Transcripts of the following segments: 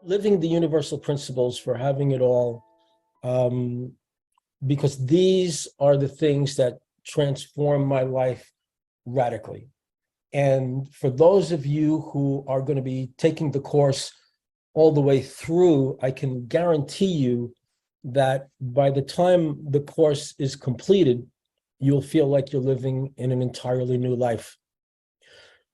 living the universal principles, for having it all, because these are the things that transform my life radically. And for those of you who are going to be taking the course all the way through, I can guarantee you that by the time the course is completed, you'll feel like you're living in an entirely new life.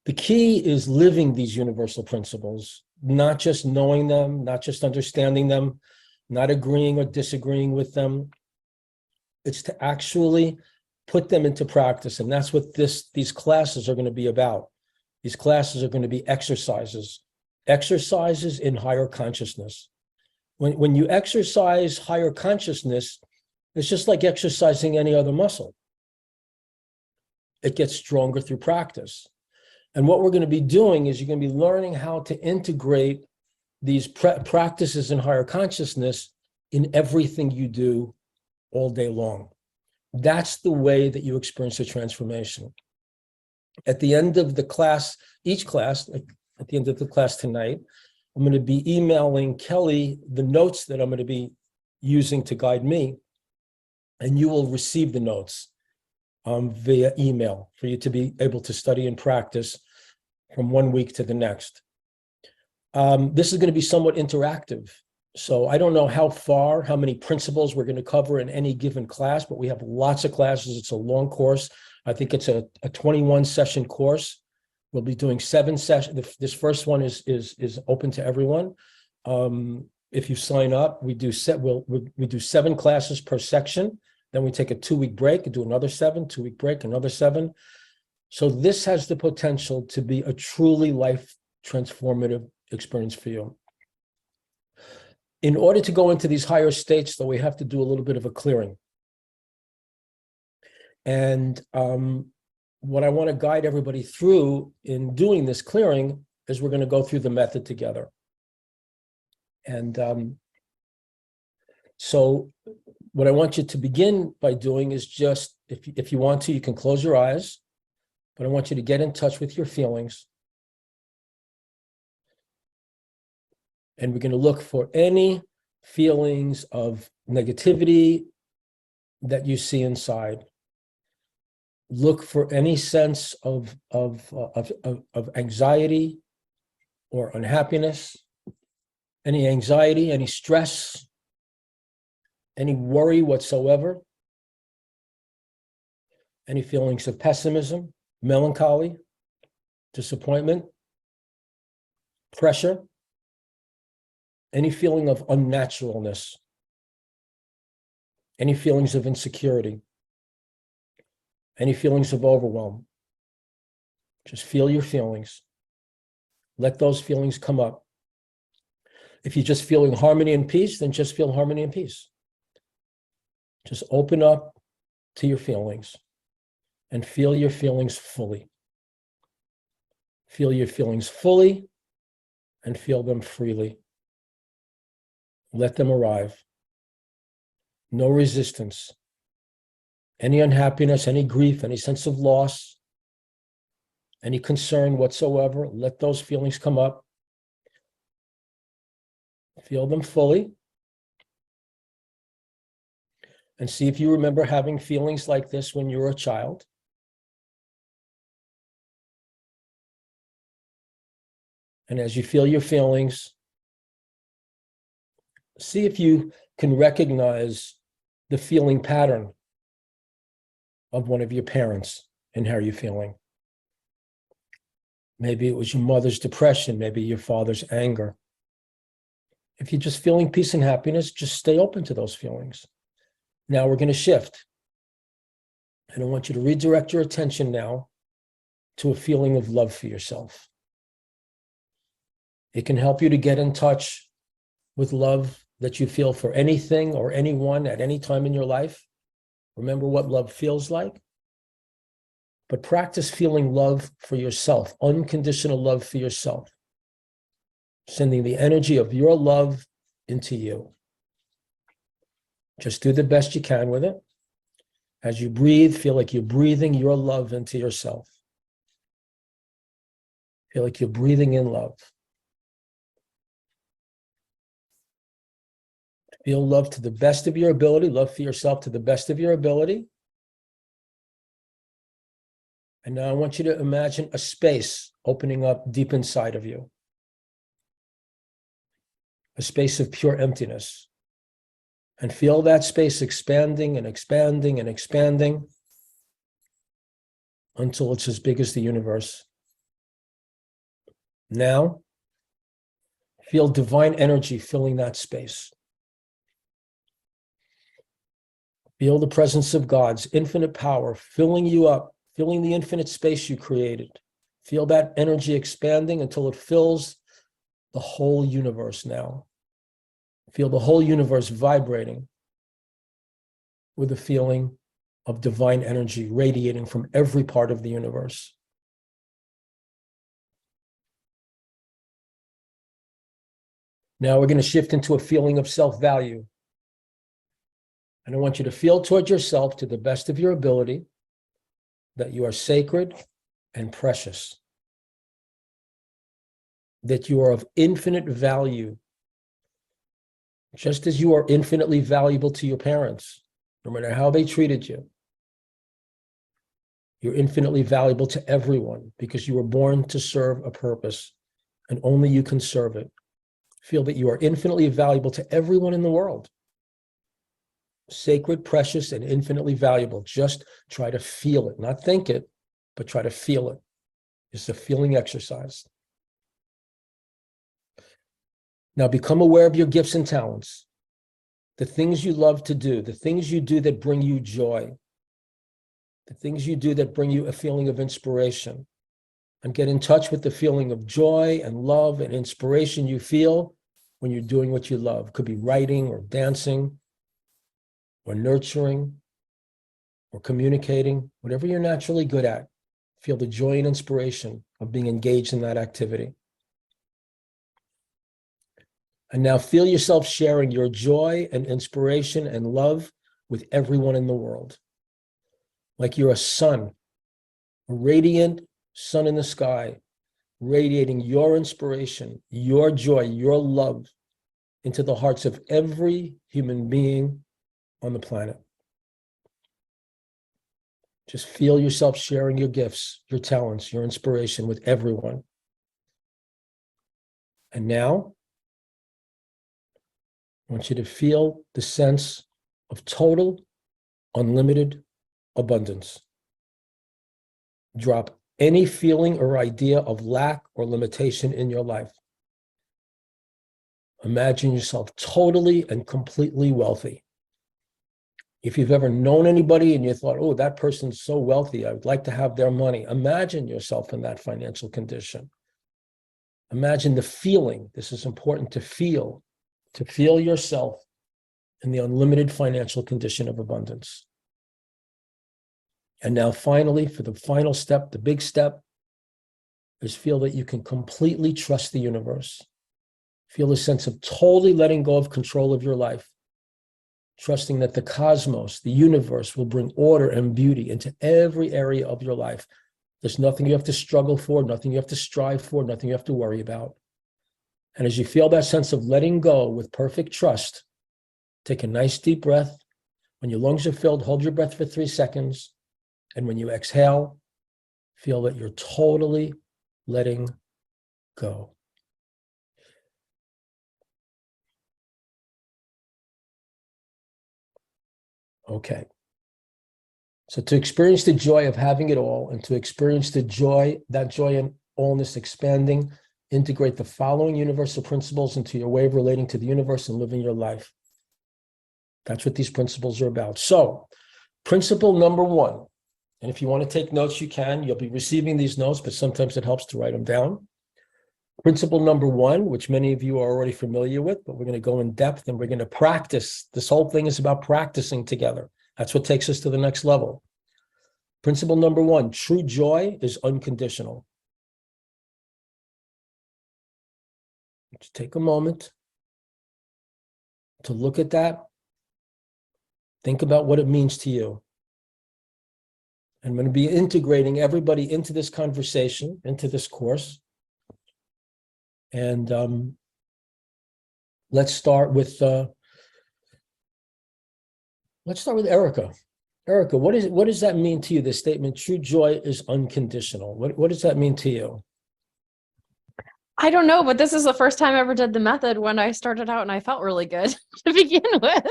The key is living these universal principles, not just knowing them, not just understanding them, not agreeing or disagreeing with them. It's to actually put them into practice. And that's what these classes are going to be about. These classes are going to be exercises in higher consciousness. When you exercise higher consciousness, it's just like exercising any other muscle. It gets stronger through practice. And what we're going to be doing is you're going to be learning how to integrate these practices in higher consciousness in everything you do all day long. That's the way that you experience a transformation. At the end of the class, each class, at the end of the class tonight, I'm going to be emailing Kelly the notes that I'm going to be using to guide me, and you will receive the notes via email for you to be able to study and practice from one week to the next. This is going to be somewhat interactive. So I don't know how many principles we're going to cover in any given class, but we have lots of classes. It's a long course. I think it's a 21 session course. We'll be doing 7 sessions. This first one is open to everyone. If you sign up, we do 7 classes per section. Then we take a 2-week break and do another 7, 2-week break, another 7. So this has the potential to be a truly life transformative experience for you. In order to go into these higher states, though, we have to do a little bit of a clearing. And what I want to guide everybody through in doing this clearing is we're going to go through the method together. And so what I want you to begin by doing is just, if you want to, you can close your eyes, but I want you to get in touch with your feelings. And we're going to look for any feelings of negativity that you see inside. Look for any sense of anxiety or unhappiness, any anxiety, any stress, any worry whatsoever, any feelings of pessimism, melancholy, disappointment, pressure, any feeling of unnaturalness, any feelings of insecurity, any feelings of overwhelm. Just feel your feelings. Let those feelings come up. If you're just feeling harmony and peace, then just feel harmony and peace. Just open up to your feelings and feel your feelings fully. Feel your feelings fully and feel them freely. Let them arrive. No resistance. Any unhappiness, any grief, any sense of loss, any concern whatsoever, let those feelings come up. Feel them fully. And see if you remember having feelings like this when you were a child. And as you feel your feelings, see if you can recognize the feeling pattern of one of your parents and how you're feeling. Maybe it was your mother's depression, maybe your father's anger. If you're just feeling peace and happiness, just stay open to those feelings. Now we're going to shift. And I want you to redirect your attention now to a feeling of love for yourself. It can help you to get in touch with love that you feel for anything or anyone at any time in your life. Remember what love feels like. But practice feeling love for yourself, unconditional love for yourself. Sending the energy of your love into you. Just do the best you can with it. As you breathe, feel like you're breathing your love into yourself. Feel like you're breathing in love. Feel love to the best of your ability. Love for yourself to the best of your ability. And now I want you to imagine a space opening up deep inside of you. A space of pure emptiness. And feel that space expanding and expanding and expanding until it's as big as the universe. Now, feel divine energy filling that space. Feel the presence of God's infinite power filling you up, filling the infinite space you created. Feel that energy expanding until it fills the whole universe now. Feel the whole universe vibrating with a feeling of divine energy radiating from every part of the universe. Now we're going to shift into a feeling of self-value. And I want you to feel toward yourself to the best of your ability that you are sacred and precious, that you are of infinite value, just as you are infinitely valuable to your parents, no matter how they treated you. You're infinitely valuable to everyone because you were born to serve a purpose, and only you can serve it. Feel that you are infinitely valuable to everyone in the world. Sacred, precious, and infinitely valuable. Just try to feel it, not think it, but try to feel it. It's a feeling exercise. Now become aware of your gifts and talents, the things you love to do, the things you do that bring you joy, the things you do that bring you a feeling of inspiration, and get in touch with the feeling of joy and love and inspiration you feel when you're doing what you love. Could be writing or dancing or nurturing or communicating, whatever you're naturally good at. Feel the joy and inspiration of being engaged in that activity. And now feel yourself sharing your joy and inspiration and love with everyone in the world. Like you're a sun, a radiant sun in the sky, radiating your inspiration, your joy, your love into the hearts of every human being on the planet. Just feel yourself sharing your gifts, your talents, your inspiration with everyone. And now, I want you to feel the sense of total, unlimited abundance. Drop any feeling or idea of lack or limitation in your life. Imagine yourself totally and completely wealthy. If you've ever known anybody and you thought, oh, that person's so wealthy, I would like to have their money. Imagine yourself in that financial condition. Imagine the feeling. This is important to feel yourself in the unlimited financial condition of abundance. And now finally, for the final step, the big step, is feel that you can completely trust the universe. Feel a sense of totally letting go of control of your life, trusting that the cosmos, the universe, will bring order and beauty into every area of your life. There's nothing you have to struggle for, nothing you have to strive for, nothing you have to worry about. And as you feel that sense of letting go with perfect trust, take a nice deep breath. When your lungs are filled, hold your breath for 3 seconds. And when you exhale, feel that you're totally letting go. Okay. So to experience the joy of having it all and to experience the joy, that joy and allness expanding, integrate the following universal principles into your way of relating to the universe and living your life. That's what these principles are about. So, principle number 1, and if you want to take notes, you can. You'll be receiving these notes, but sometimes it helps to write them down. Principle number 1, which many of you are already familiar with, but we're going to go in depth and we're going to practice. This whole thing is about practicing together. That's what takes us to the next level. Principle number 1, true joy is unconditional. Just take a moment to look at that. Think about what it means to you. I'm going to be integrating everybody into this conversation, into this course. And let's start with Let's start with Erica. Erica, what does that mean to you, the statement, true joy is unconditional? What does that mean to you? I don't know, but this is the first time I ever did the method when I started out and I felt really good to begin with.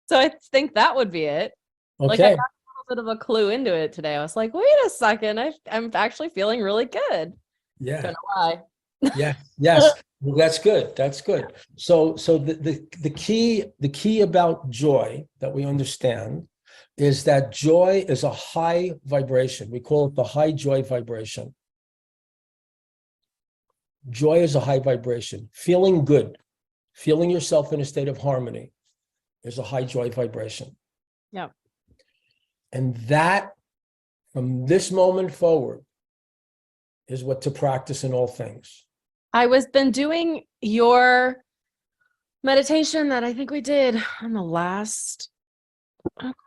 So I think that would be it. Like I got Okay. a little bit of a clue into it today. I was like, wait a second, I'm actually feeling really good. Yeah. Don't know why. Yeah. Yes. Well, that's good. That's good. So the key about joy that we understand is that joy is a high vibration. We call it the high joy vibration. Joy is a high vibration. Feeling good, feeling yourself in a state of harmony is a high joy vibration. Yeah. And that, from this moment forward, is what to practice in all things. I was been doing your meditation that I think we did on the last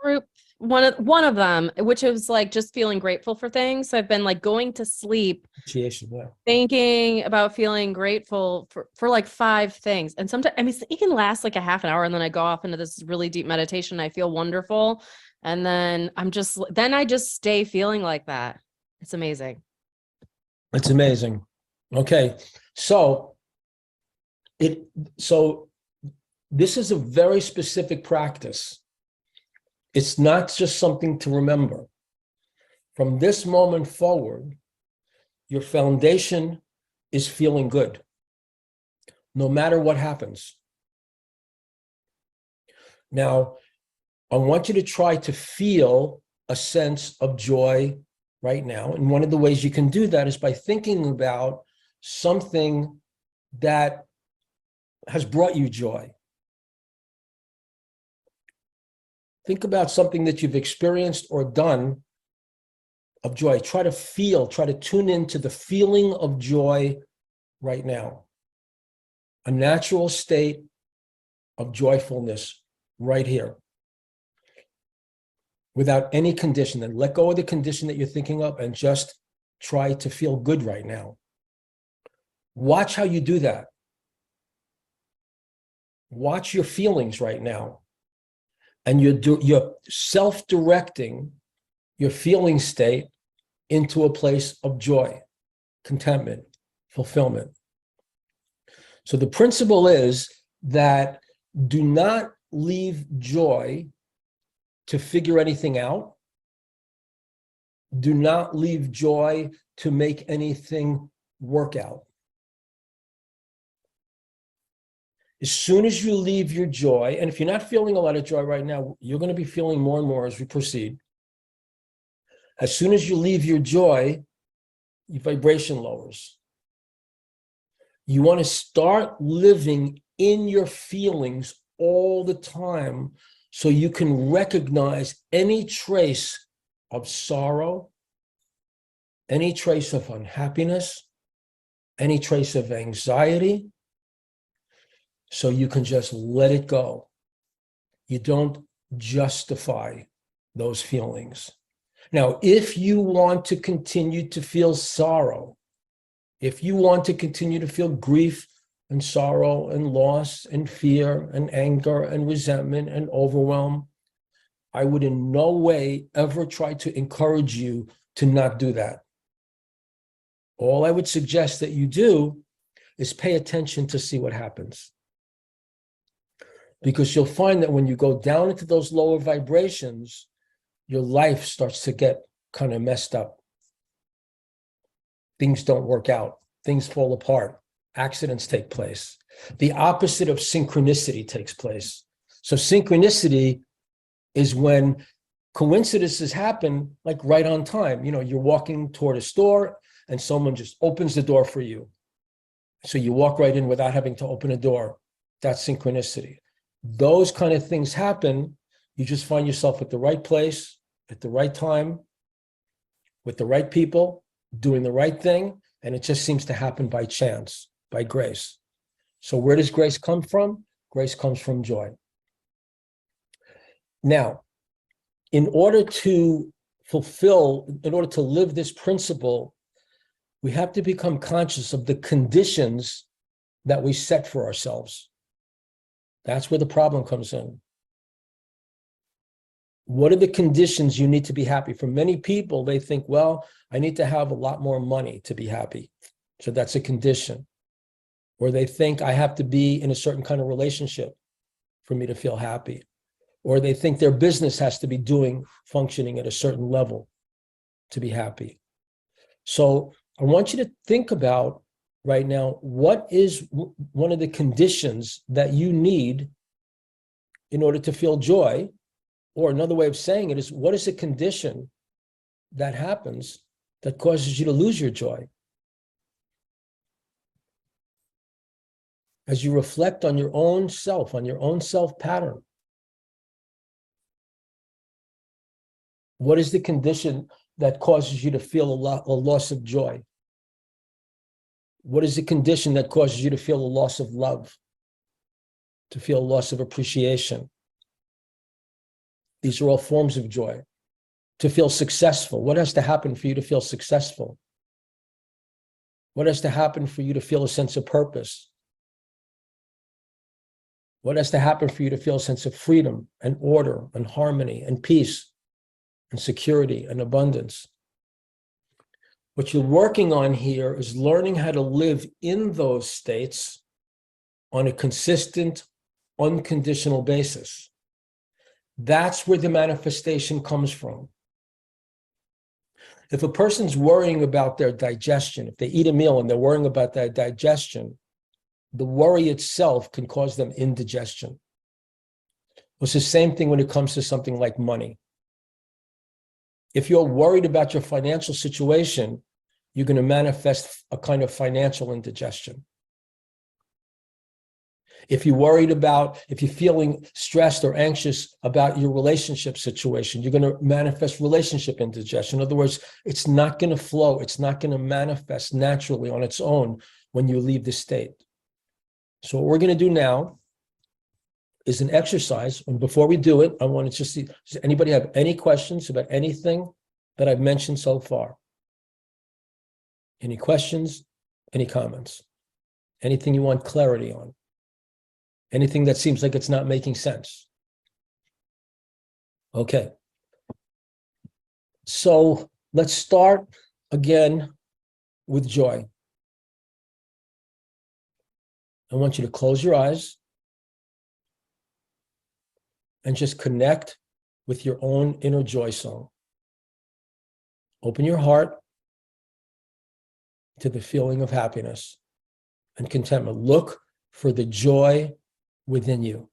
group, one of them, which was like just feeling grateful for things. So I've been like going to sleep Appreciation, yeah. thinking about feeling grateful for like 5 things. And sometimes, I mean, it can last like a half an hour and then I go off into this really deep meditation. I feel wonderful. And then I just stay feeling like that. It's amazing. It's amazing. Okay. So it so this is a very specific practice. It's not just something to remember. From this moment forward, your foundation is feeling good, no matter what happens. Now, I want you to try to feel a sense of joy right now. And one of the ways you can do that is by thinking about something that has brought you joy. Think about something that you've experienced or done of joy. Try to tune into the feeling of joy right now. A natural state of joyfulness right here, without any condition. Then let go of the condition that you're thinking of and just try to feel good right now. Watch how you do that. Watch your feelings right now. And you're self-directing your feeling state into a place of joy, contentment, fulfillment. So the principle is that do not leave joy to figure anything out. Do not leave joy to make anything work out. As soon as you leave your joy, and if you're not feeling a lot of joy right now, you're going to be feeling more and more as we proceed. As soon as you leave your joy, your vibration lowers. You want to start living in your feelings all the time so you can recognize any trace of sorrow, any trace of unhappiness, any trace of anxiety, so you can just let it go. You don't justify those feelings. Now, if you want to continue to feel sorrow, if you want to continue to feel grief and sorrow and loss and fear and anger and resentment and overwhelm, I would in no way ever try to encourage you to not do that. All I would suggest that you do is pay attention to see what happens. Because you'll find that when you go down into those lower vibrations, your life starts to get kind of messed up. Things don't work out. Things fall apart. Accidents take place. The opposite of synchronicity takes place. So synchronicity is when coincidences happen like right on time. You know, you're walking toward a store and someone just opens the door for you. So you walk right in without having to open a door. That's synchronicity. Those kind of things happen. You just find yourself at the right place, at the right time, with the right people, doing the right thing, and it just seems to happen by chance, by grace. So where does grace come from? Grace comes from joy. Now, in order to live this principle, we have to become conscious of the conditions that we set for ourselves. That's where the problem comes in. What are the conditions you need to be happy? For many people, they think, well, I need to have a lot more money to be happy. So that's a condition. Or they think I have to be in a certain kind of relationship for me to feel happy. Or they think their business has to be functioning at a certain level to be happy. So I want you to think about right now, what is one of the conditions that you need in order to feel joy? Or another way of saying it is, what is a condition that happens that causes you to lose your joy? As you reflect on your own self pattern, what is the condition that causes you to feel a loss of joy? What is the condition that causes you to feel a loss of love, to feel a loss of appreciation? These are all forms of joy. To feel successful, what has to happen for you to feel successful? What has to happen for you to feel a sense of purpose? What has to happen for you to feel a sense of freedom and order and harmony and peace and security and abundance? What you're working on here is learning how to live in those states on a consistent, unconditional basis. That's where the manifestation comes from. If a person's worrying about their digestion, if they eat a meal and they're worrying about their digestion, the worry itself can cause them indigestion. It's the same thing when it comes to something like money. If you're worried about your financial situation, you're going to manifest a kind of financial indigestion. If you're feeling stressed or anxious about your relationship situation, you're going to manifest relationship indigestion. In other words, it's not going to flow. It's not going to manifest naturally on its own when you leave the state. So what we're going to do now is an exercise. And before we do it, I want to just see, does anybody have any questions about anything that I've mentioned so far? Any questions? Any comments? Anything you want clarity on? Anything that seems like it's not making sense? Okay. So let's start again with joy. I want you to close your eyes and just connect with your own inner joy song. Open your heart to the feeling of happiness and contentment. Look for the joy within you.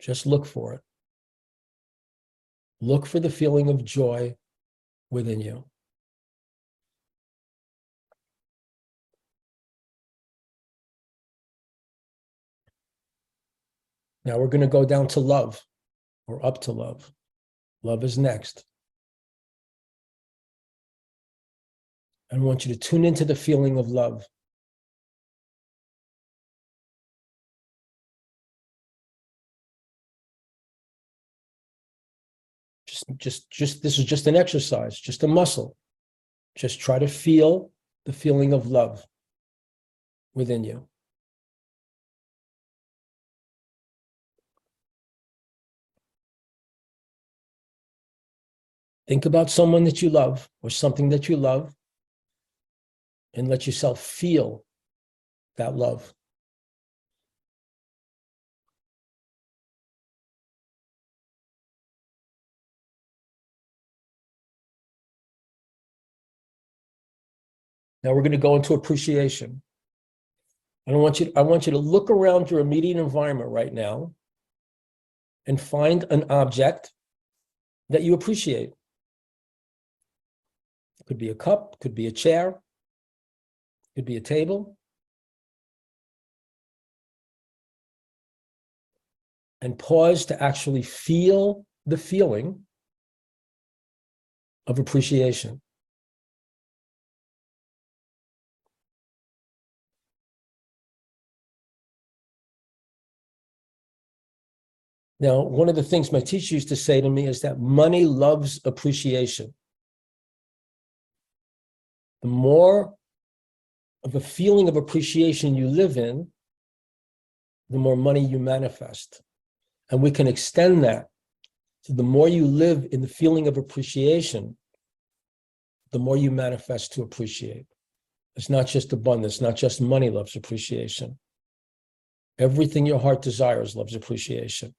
Just look for it. Look for the feeling of joy within you. Now we're going to go down to love, or up to love. Love is next. I want you to tune into the feeling of love. Just this is just an exercise, just a muscle. Just try to feel the feeling of love within you. Think about someone that you love or something that you love, and let yourself feel that love. Now we're going to go into appreciation. And I want you to look around your immediate environment right now and find an object that you appreciate. It could be a cup, could be a chair, could be a table. And pause to actually feel the feeling of appreciation. Now, one of the things my teacher used to say to me is that money loves appreciation. The more of a feeling of appreciation you live in, the more money you manifest. And we can extend that. So the more you live in the feeling of appreciation, the more you manifest to appreciate. It's not just abundance, not just money loves appreciation. Everything your heart desires loves appreciation.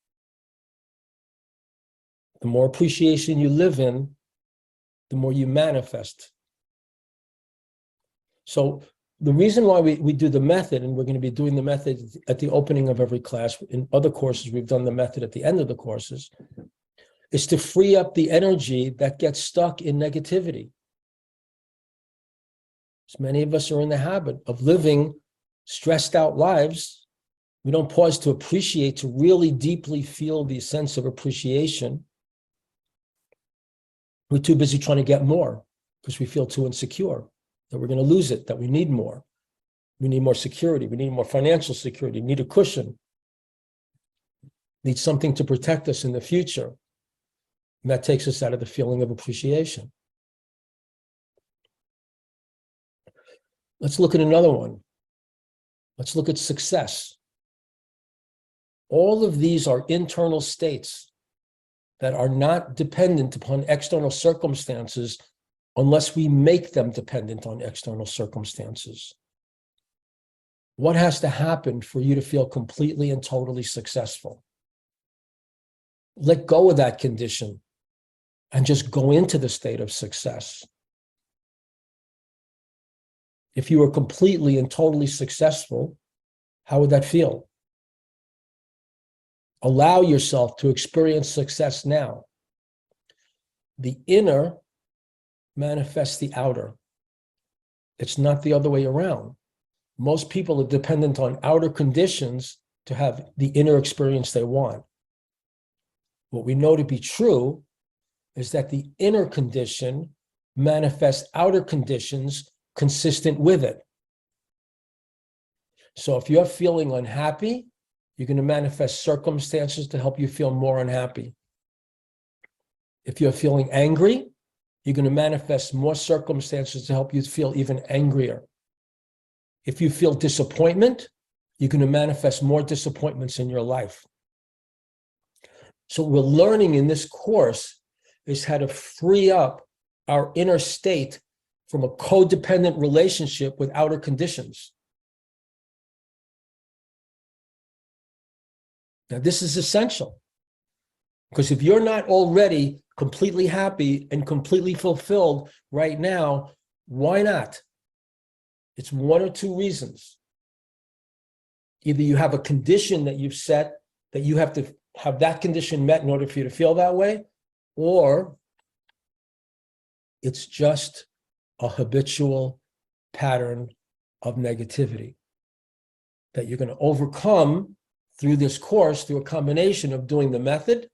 The more appreciation you live in, the more you manifest. So the reason why we do the method, and we're going to be doing the method at the opening of every class, in other courses, we've done the method at the end of the courses, is to free up the energy that gets stuck in negativity. So many of us are in the habit of living stressed out lives. We don't pause to appreciate, to really deeply feel the sense of appreciation. We're too busy trying to get more because we feel too insecure that we're going to lose it, that we need more. We need more security. We need more financial security. We need a cushion. Need something to protect us in the future. And that takes us out of the feeling of appreciation. Let's look at another one. Let's look at success. All of these are internal states that are not dependent upon external circumstances unless we make them dependent on external circumstances. What has to happen for you to feel completely and totally successful? Let go of that condition and just go into the state of success. If you were completely and totally successful, how would that feel? Allow yourself to experience success now. The inner manifests the outer. It's not the other way around. Most people are dependent on outer conditions to have the inner experience they want. What we know to be true is that the inner condition manifests outer conditions consistent with it. So if you're feeling unhappy, you're going to manifest circumstances to help you feel more unhappy. If you're feeling angry, you're going to manifest more circumstances to help you feel even angrier. If you feel disappointment, you're going to manifest more disappointments in your life. So what we're learning in this course is how to free up our inner state from a codependent relationship with outer conditions. Now, this is essential because if you're not already completely happy and completely fulfilled right now, why not? It's one or two reasons. Either you have a condition that you've set that you have to have that condition met in order for you to feel that way, or it's just a habitual pattern of negativity that you're going to overcome through this course, through a combination of doing the method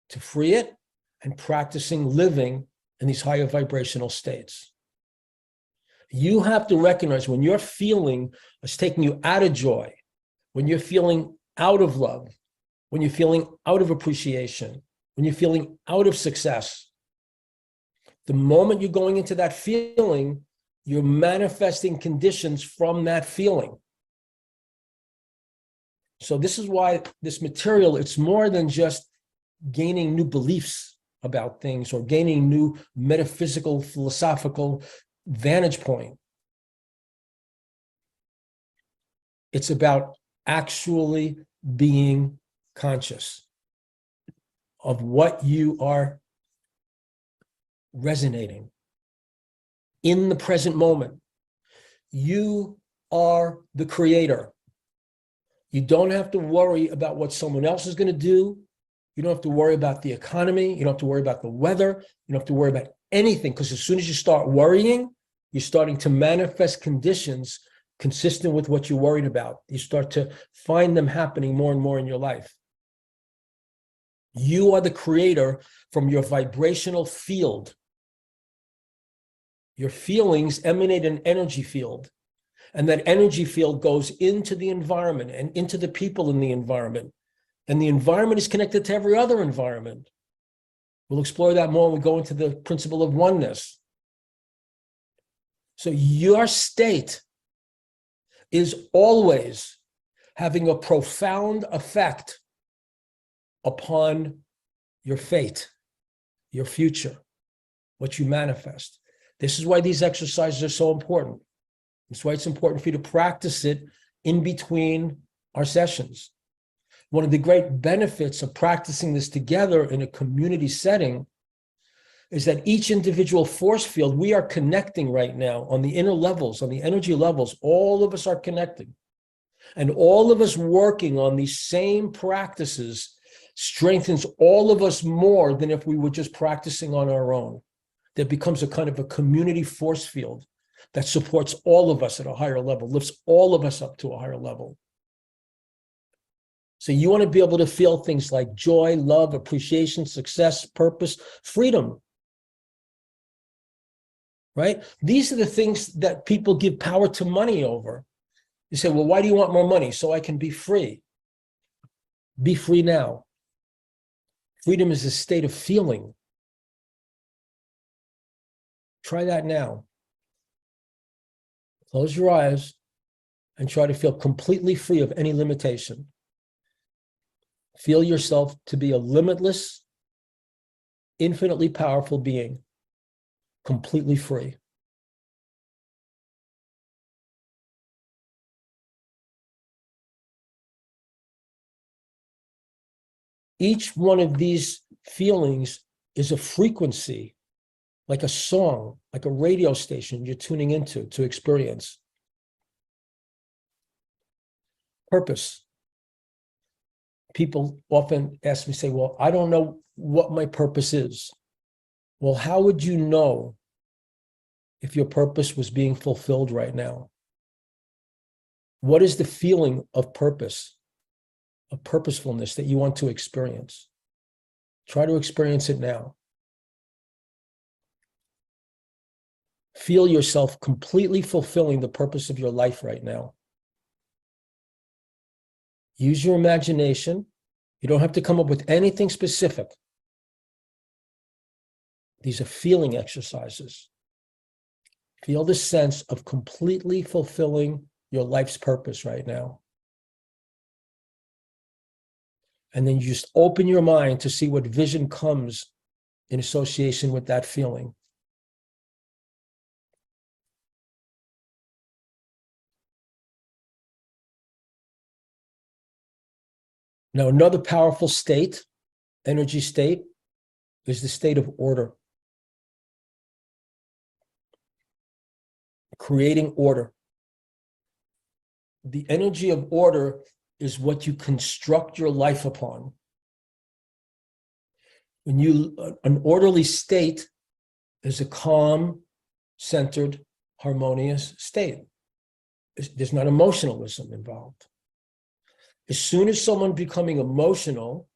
to free it and practicing living in these higher vibrational states. You have to recognize when your feeling is taking you out of joy, when you're feeling out of love, when you're feeling out of appreciation, when you're feeling out of success, the moment you're going into that feeling, you're manifesting conditions from that feeling. So this is why this material, it's more than just gaining new beliefs about things or gaining new metaphysical, philosophical vantage point. It's about actually being conscious of what you are resonating in the present moment. You are the creator. You don't have to worry about what someone else is going to do. You don't have to worry about the economy. You don't have to worry about the weather. You don't have to worry about anything, because as soon as you start worrying, you're starting to manifest conditions consistent with what you're worried about. You start to find them happening more and more in your life. You are the creator from your vibrational field. Your feelings emanate an energy field, and that energy field goes into the environment and into the people in the environment. And the environment is connected to every other environment. We'll explore that more when we go into the principle of oneness. So your state is always having a profound effect upon your fate, your future, what you manifest. This is why these exercises are so important. That's why it's important for you to practice it in between our sessions. One of the great benefits of practicing this together in a community setting is that each individual force field, we are connecting right now on the inner levels, on the energy levels, all of us are connecting. And all of us working on these same practices strengthens all of us more than if we were just practicing on our own. There becomes a kind of a community force field that supports all of us at a higher level, lifts all of us up to a higher level. So you want to be able to feel things like joy, love, appreciation, success, purpose, freedom. Right? These are the things that people give power to money over. You say, well, why do you want more money? So I can be free. Be free now. Freedom is a state of feeling. Try that now. Close your eyes and try to feel completely free of any limitation. Feel yourself to be a limitless, infinitely powerful being, completely free. Each one of these feelings is a frequency, like a song, like a radio station you're tuning into to experience. Purpose. People often ask me, say, well, I don't know what my purpose is. Well, how would you know if your purpose was being fulfilled right now? What is the feeling of purpose, of purposefulness that you want to experience? Try to experience it now. Feel yourself completely fulfilling the purpose of your life right now. Use your imagination. You don't have to come up with anything specific. These are feeling exercises. Feel the sense of completely fulfilling your life's purpose right now. And then you just open your mind to see what vision comes in association with that feeling. Now, another powerful state, energy state, is the state of order. Creating order. The energy of order is what you construct your life upon. An orderly state is a calm, centered, harmonious state. There's not emotionalism involved. As soon as someone becoming emotional,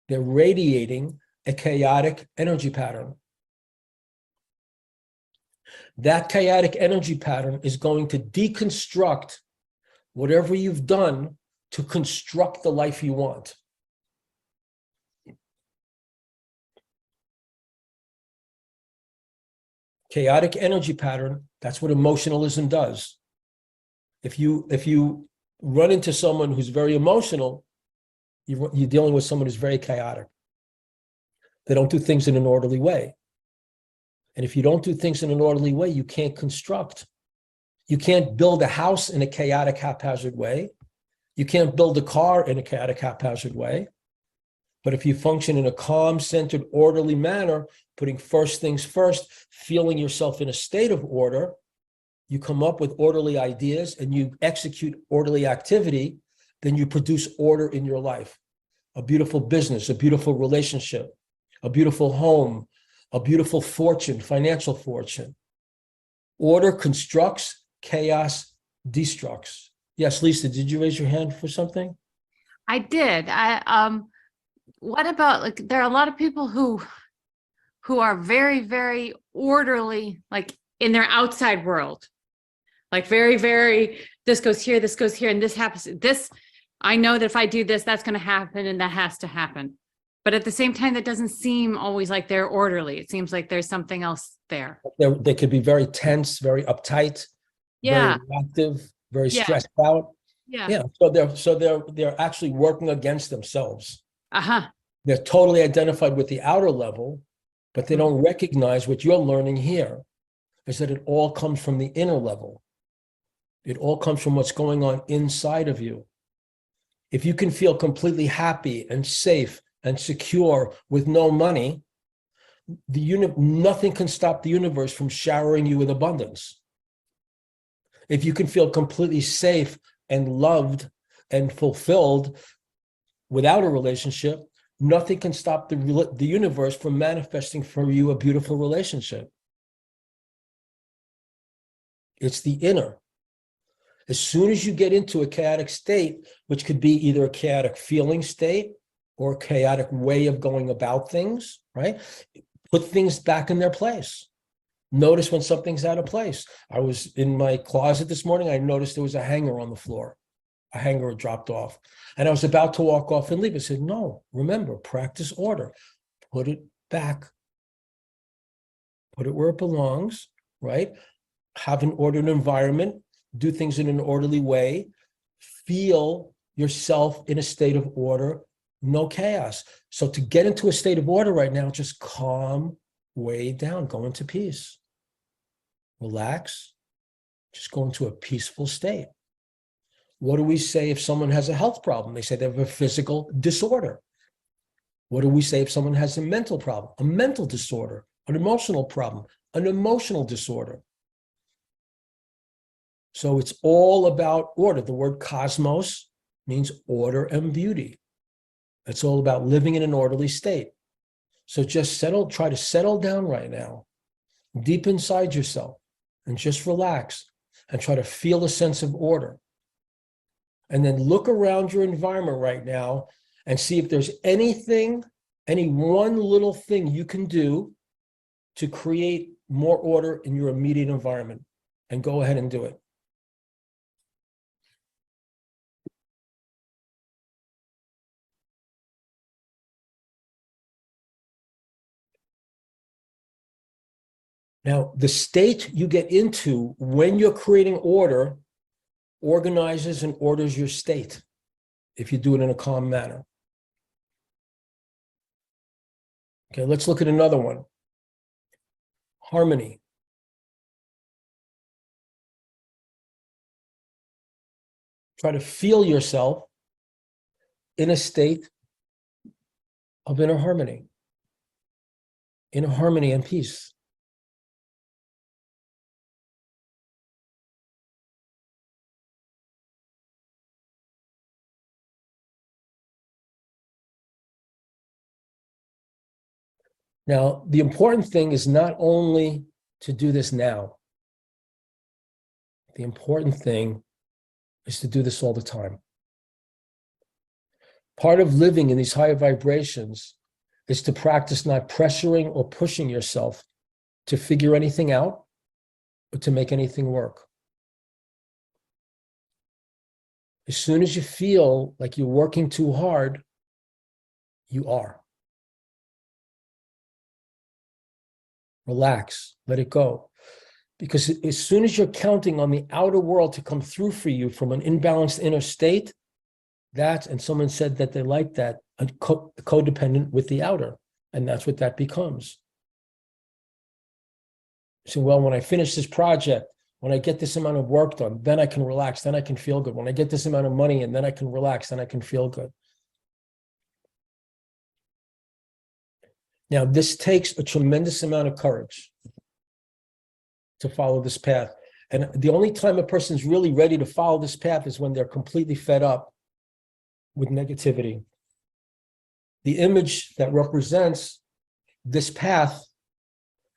they're radiating a chaotic energy pattern. That chaotic energy pattern is going to deconstruct whatever you've done to construct the life you want. Chaotic energy pattern, that's what emotionalism does. If you run into someone who's very emotional, you're dealing with someone who's very chaotic. They don't do things in an orderly way. And if you don't do things in an orderly way, you can't construct. You can't build a house in a chaotic, haphazard way. You can't build a car in a chaotic, haphazard way. But if you function in a calm, centered, orderly manner, putting first things first, feeling yourself in a state of order, you come up with orderly ideas and you execute orderly activity, then you produce order in your life. A beautiful business, a beautiful relationship, a beautiful home, a beautiful fortune, financial fortune. Order constructs, chaos destructs. Yes, Lisa, did you raise your hand for something? I did. What about, like, there are a lot of people who are very, very orderly, like in their outside world, like very, very, this goes here, and this happens. This, I know that if I do this, that's going to happen, and that has to happen. But at the same time, that doesn't seem always like they're orderly. It seems like there's something else there. They could be very tense, very uptight, Yeah. very reactive, very Yeah. stressed out. Yeah. Yeah. So they're actually working against themselves. Uh-huh. They're totally identified with the outer level, but they don't recognize what you're learning here is that it all comes from the inner level. It all comes from what's going on inside of you. If you can feel completely happy and safe and secure with no money, nothing can stop the universe from showering you with abundance. If you can feel completely safe and loved and fulfilled without a relationship, nothing can stop the universe from manifesting for you a beautiful relationship. It's the inner. As soon as you get into a chaotic state, which could be either a chaotic feeling state or a chaotic way of going about things, right? Put things back in their place. Notice when something's out of place. I was in my closet this morning. I noticed there was a hanger on the floor. A hanger had dropped off. And I was about to walk off and leave. I said, no, remember, practice order. Put it back. Put it where it belongs, right? Have an ordered environment. Do things in an orderly way. Feel yourself in a state of order, no chaos. So to get into a state of order right now, just calm way down, go into peace. Relax, just go into a peaceful state. What do we say if someone has a health problem? They say they have a physical disorder. What do we say if someone has a mental problem? A mental disorder, an emotional problem, an emotional disorder. So it's all about order. The word cosmos means order and beauty. It's all about living in an orderly state. So just try to settle down right now, deep inside yourself, and just relax and try to feel a sense of order. And then look around your environment right now and see if there's anything, any one little thing you can do to create more order in your immediate environment. And go ahead and do it. Now, the state you get into when you're creating order organizes and orders your state if you do it in a calm manner. Okay, let's look at another one. Harmony. Try to feel yourself in a state of inner harmony and peace. Now, the important thing is not only to do this now. The important thing is to do this all the time. Part of living in these higher vibrations is to practice not pressuring or pushing yourself to figure anything out or to make anything work. As soon as you feel like you're working too hard, you are. Relax, let it go. Because as soon as you're counting on the outer world to come through for you from an imbalanced inner state, and someone said that they like that, codependent with the outer, and that's what that becomes. So, well, when I finish this project, when I get this amount of work done, then I can relax, then I can feel good. When I get this amount of money and then I can relax, then I can feel good. Now, this takes a tremendous amount of courage to follow this path. And the only time a person's really ready to follow this path is when they're completely fed up with negativity. The image that represents this path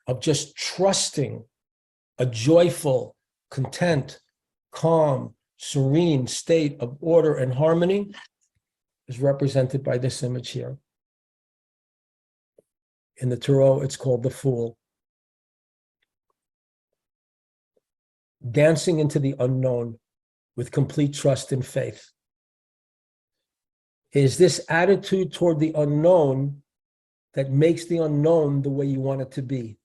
of just trusting a joyful, content, calm, serene state of order and harmony is represented by this image here. In the Tarot, it's called the Fool. Dancing into the unknown with complete trust and faith. It is this attitude toward the unknown that makes the unknown the way you want it to be,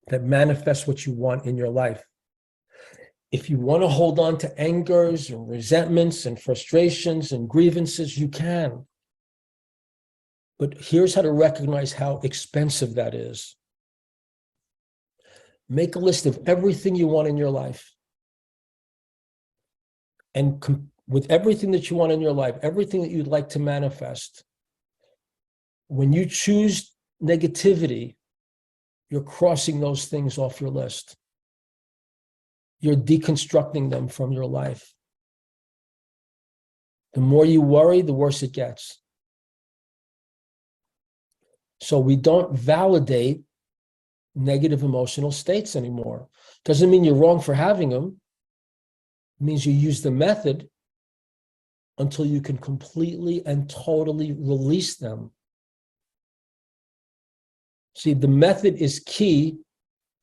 that manifests what you want in your life. If you want to hold on to angers and resentments and frustrations and grievances, you can. But here's how to recognize how expensive that is. Make a list of everything you want in your life. And with everything that you want in your life, everything that you'd like to manifest, when you choose negativity, you're crossing those things off your list. You're deconstructing them from your life. The more you worry, the worse it gets. So we don't validate negative emotional states anymore. Doesn't mean you're wrong for having them. It means you use the method until you can completely and totally release them. See, the method is key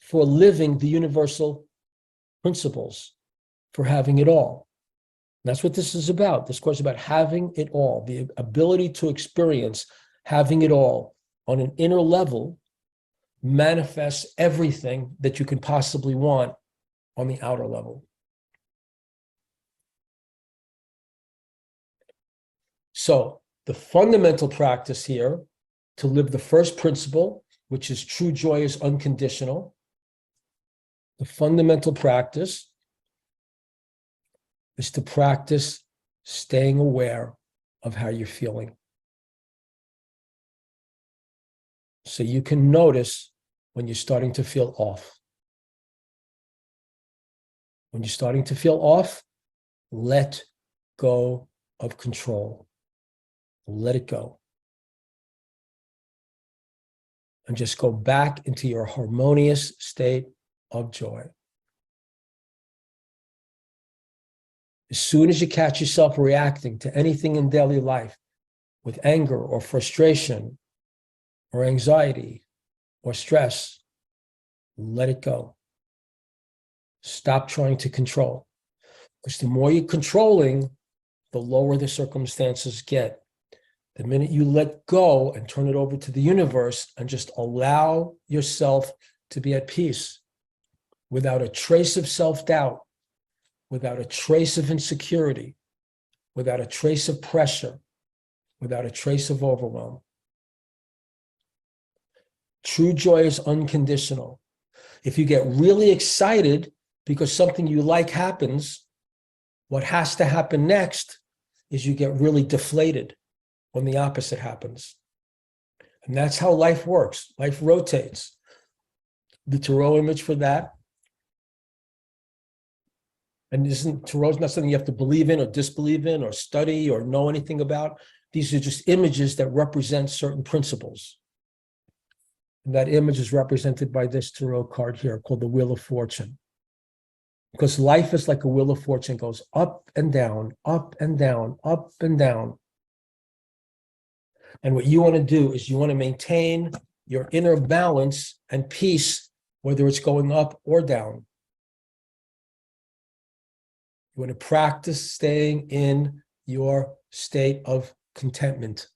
for living the universal principles, for having it all. That's what this is about. This course is about having it all, the ability to experience having it all on an inner level manifests everything that you can possibly want on the outer level. So the fundamental practice here to live the first principle, which is true joy is unconditional, the fundamental practice is to practice staying aware of how you're feeling. So you can notice when you're starting to feel off. When you're starting to feel off, let go of control. Let it go. And just go back into your harmonious state of joy. As soon as you catch yourself reacting to anything in daily life with anger or frustration or anxiety or stress, let it go. Stop trying to control. Because the more you're controlling, the lower the circumstances get. The minute you let go and turn it over to the universe and just allow yourself to be at peace without a trace of self-doubt, without a trace of insecurity, without a trace of pressure, without a trace of overwhelm. True joy is unconditional. If you get really excited because something you like happens, what has to happen next is you get really deflated when the opposite happens. And that's how life works. Life rotates. The tarot image for that. And tarot's not something you have to believe in or disbelieve in or study or know anything about. These are just images that represent certain principles. And that image is represented by this tarot card here called the Wheel of Fortune. Because life is like a Wheel of Fortune, goes up and down, up and down, up and down. And what you want to do is you want to maintain your inner balance and peace, whether it's going up or down. You want to practice staying in your state of contentment.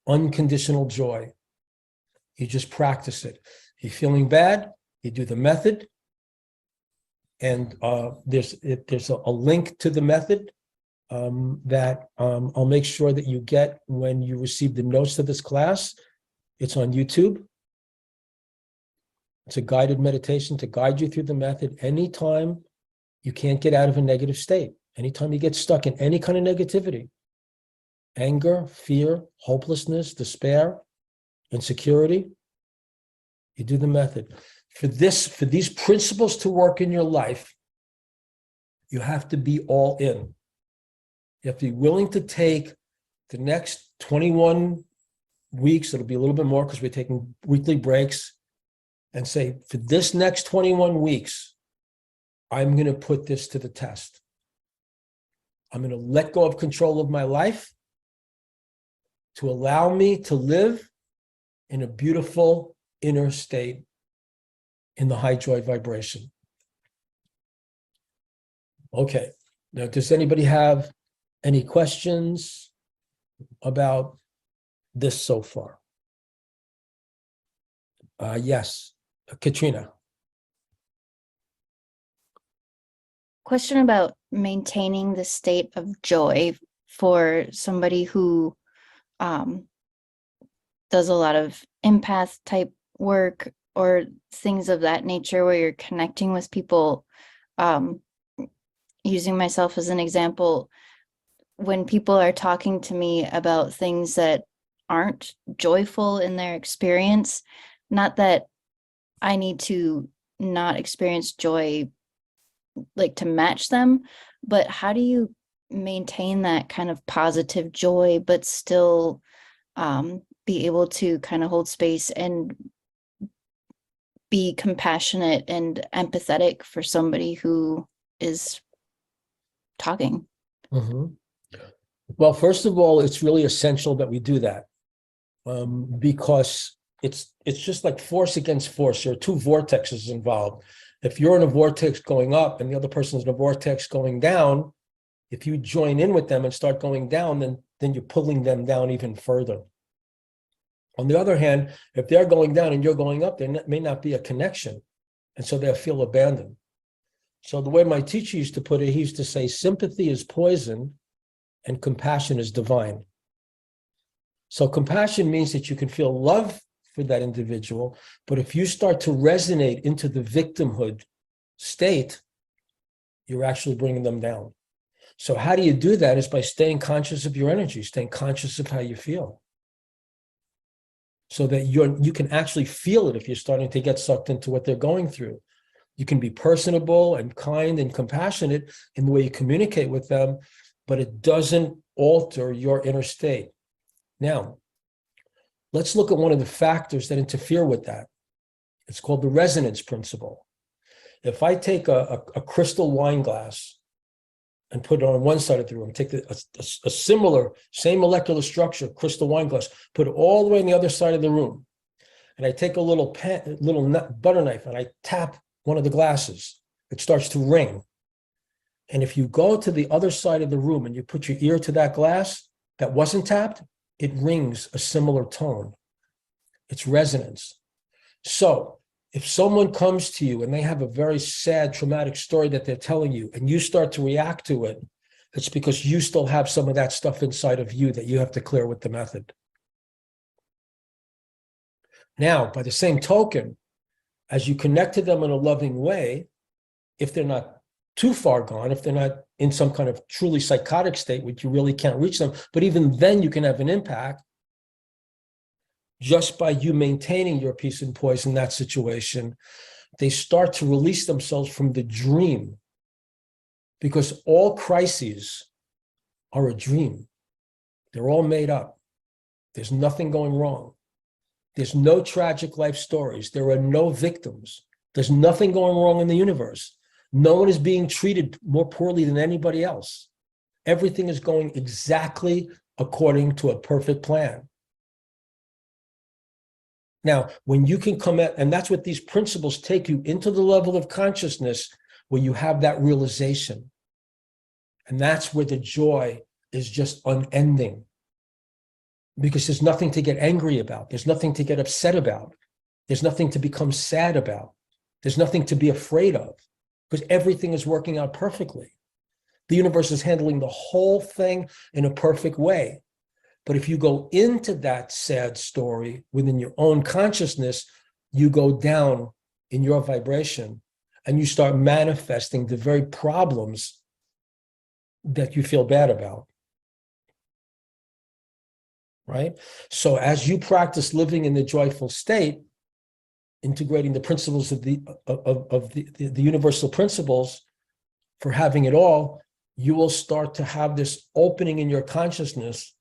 Unconditional joy. You just practice it. You're feeling bad, you do the method. And there's a link to the method that I'll make sure that you get when you receive the notes to this class. It's on YouTube. It's a guided meditation to guide you through the method anytime you can't get out of a negative state, anytime you get stuck in any kind of negativity, anger, fear, hopelessness, despair, insecurity, you do the method. For these principles to work in your life, you have to be all in. You have to be willing to take the next 21 weeks, it'll be a little bit more because we're taking weekly breaks, and say, for this next 21 weeks, I'm going to put this to the test. I'm going to let go of control of my life to allow me to live in a beautiful inner state in the high joy vibration. Okay. Now, does anybody have any questions about this so far? Yes, Katrina. question about maintaining the state of joy for somebody who does a lot of empath type work or things of that nature where you're connecting with people. Using myself as an example, when people are talking to me about things that aren't joyful in their experience, not that I need to not experience joy like to match them, but how do you maintain that kind of positive joy but still be able to kind of hold space and be compassionate and empathetic for somebody who is talking? Mhm. Well, first of all, it's really essential that we do that, because it's just like force against force. There are two vortexes involved. If you're in a vortex going up and the other person's in a vortex going down, if you join in with them and start going down, then you're pulling them down even further. On the other hand, if they're going down and you're going up, there may not be a connection, and so they'll feel abandoned. So the way my teacher used to put it, he used to say, sympathy is poison and compassion is divine. So compassion means that you can feel love for that individual, but if you start to resonate into the victimhood state, you're actually bringing them down. So how do you do that? Is by staying conscious of your energy, staying conscious of how you feel, so that you can actually feel it if you're starting to get sucked into what they're going through. You can be personable and kind and compassionate in the way you communicate with them, but it doesn't alter your inner state. Now, let's look at one of the factors that interfere with that. It's called the resonance principle. If I take a crystal wine glass and put it on one side of the room, take a similar, same molecular structure, crystal wine glass, put it all the way on the other side of the room, and I take a little butter knife and I tap one of the glasses, it starts to ring. And if you go to the other side of the room and you put your ear to that glass that wasn't tapped, it rings a similar tone. It's resonance. So if someone comes to you and they have a very sad, traumatic story that they're telling you, and you start to react to it, it's because you still have some of that stuff inside of you that you have to clear with the method. Now, by the same token, as you connect to them in a loving way, if they're not too far gone, if they're not in some kind of truly psychotic state, which you really can't reach them, but even then you can have an impact just by you maintaining your peace and poise in that situation. They start to release themselves from the dream, because all crises are a dream. They're all made up. There's nothing going wrong. There's no tragic life stories. There are no victims. There's nothing going wrong in the universe. No one is being treated more poorly than anybody else. Everything is going exactly according to a perfect plan. Now, when you can come at, and that's what these principles take you into the level of consciousness where you have that realization. And that's where the joy is just unending. Because there's nothing to get angry about. There's nothing to get upset about. There's nothing to become sad about. There's nothing to be afraid of, because everything is working out perfectly. The universe is handling the whole thing in a perfect way. But if you go into that sad story within your own consciousness, you go down in your vibration and you start manifesting the very problems that you feel bad about. Right? So as you practice living in the joyful state, integrating the principles of the universal principles for having it all, you will start to have this opening in your consciousness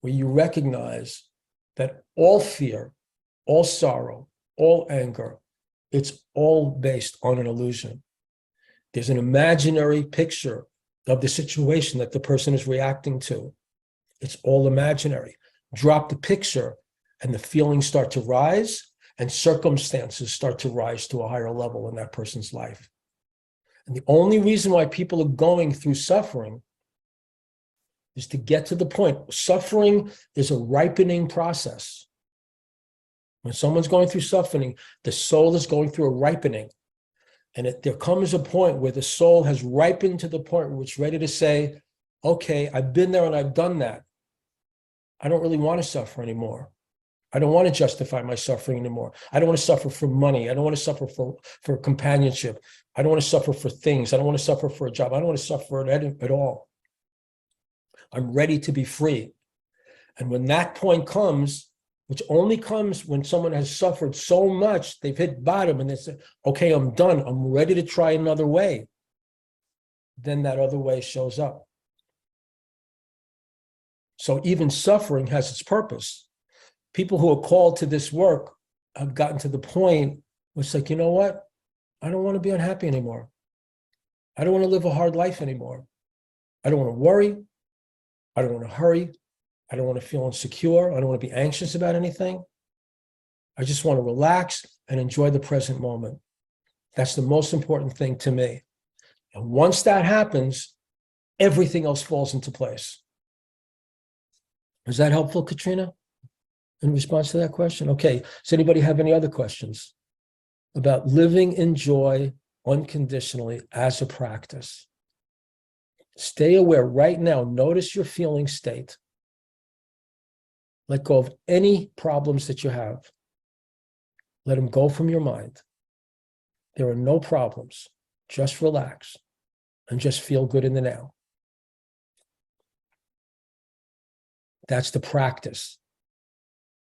where you recognize that all fear, all sorrow, all anger, it's all based on an illusion. There's an imaginary picture of the situation that the person is reacting to. It's all imaginary. Drop the picture and the feelings start to rise and circumstances start to rise to a higher level in that person's life. And the only reason why people are going through suffering is to get to the point. Suffering is a ripening process. When someone's going through suffering, the soul is going through a ripening. And there comes a point where the soul has ripened to the point where it's ready to say, okay, I've been there and I've done that. I don't really want to suffer anymore. I don't want to justify my suffering anymore. I don't want to suffer for money. I don't want to suffer for companionship. I don't want to suffer for things. I don't want to suffer for a job. I don't want to suffer at all. I'm ready to be free. And when that point comes, which only comes when someone has suffered so much, they've hit bottom and they say, okay, I'm done. I'm ready to try another way. Then that other way shows up. So even suffering has its purpose. People who are called to this work have gotten to the point where it's like, you know what? I don't want to be unhappy anymore. I don't want to live a hard life anymore. I don't want to worry. I don't want to hurry. I don't want to feel insecure. I don't want to be anxious about anything. I just want to relax and enjoy the present moment. That's the most important thing to me. And once that happens, everything else falls into place. Is that helpful, Katrina? In response to that question? Okay. Does anybody have any other questions about living in joy unconditionally as a practice? Stay aware right now. Notice your feeling state. Let go of any problems that you have. Let them go from your mind. There are no problems. Just relax and just feel good in the now. That's the practice.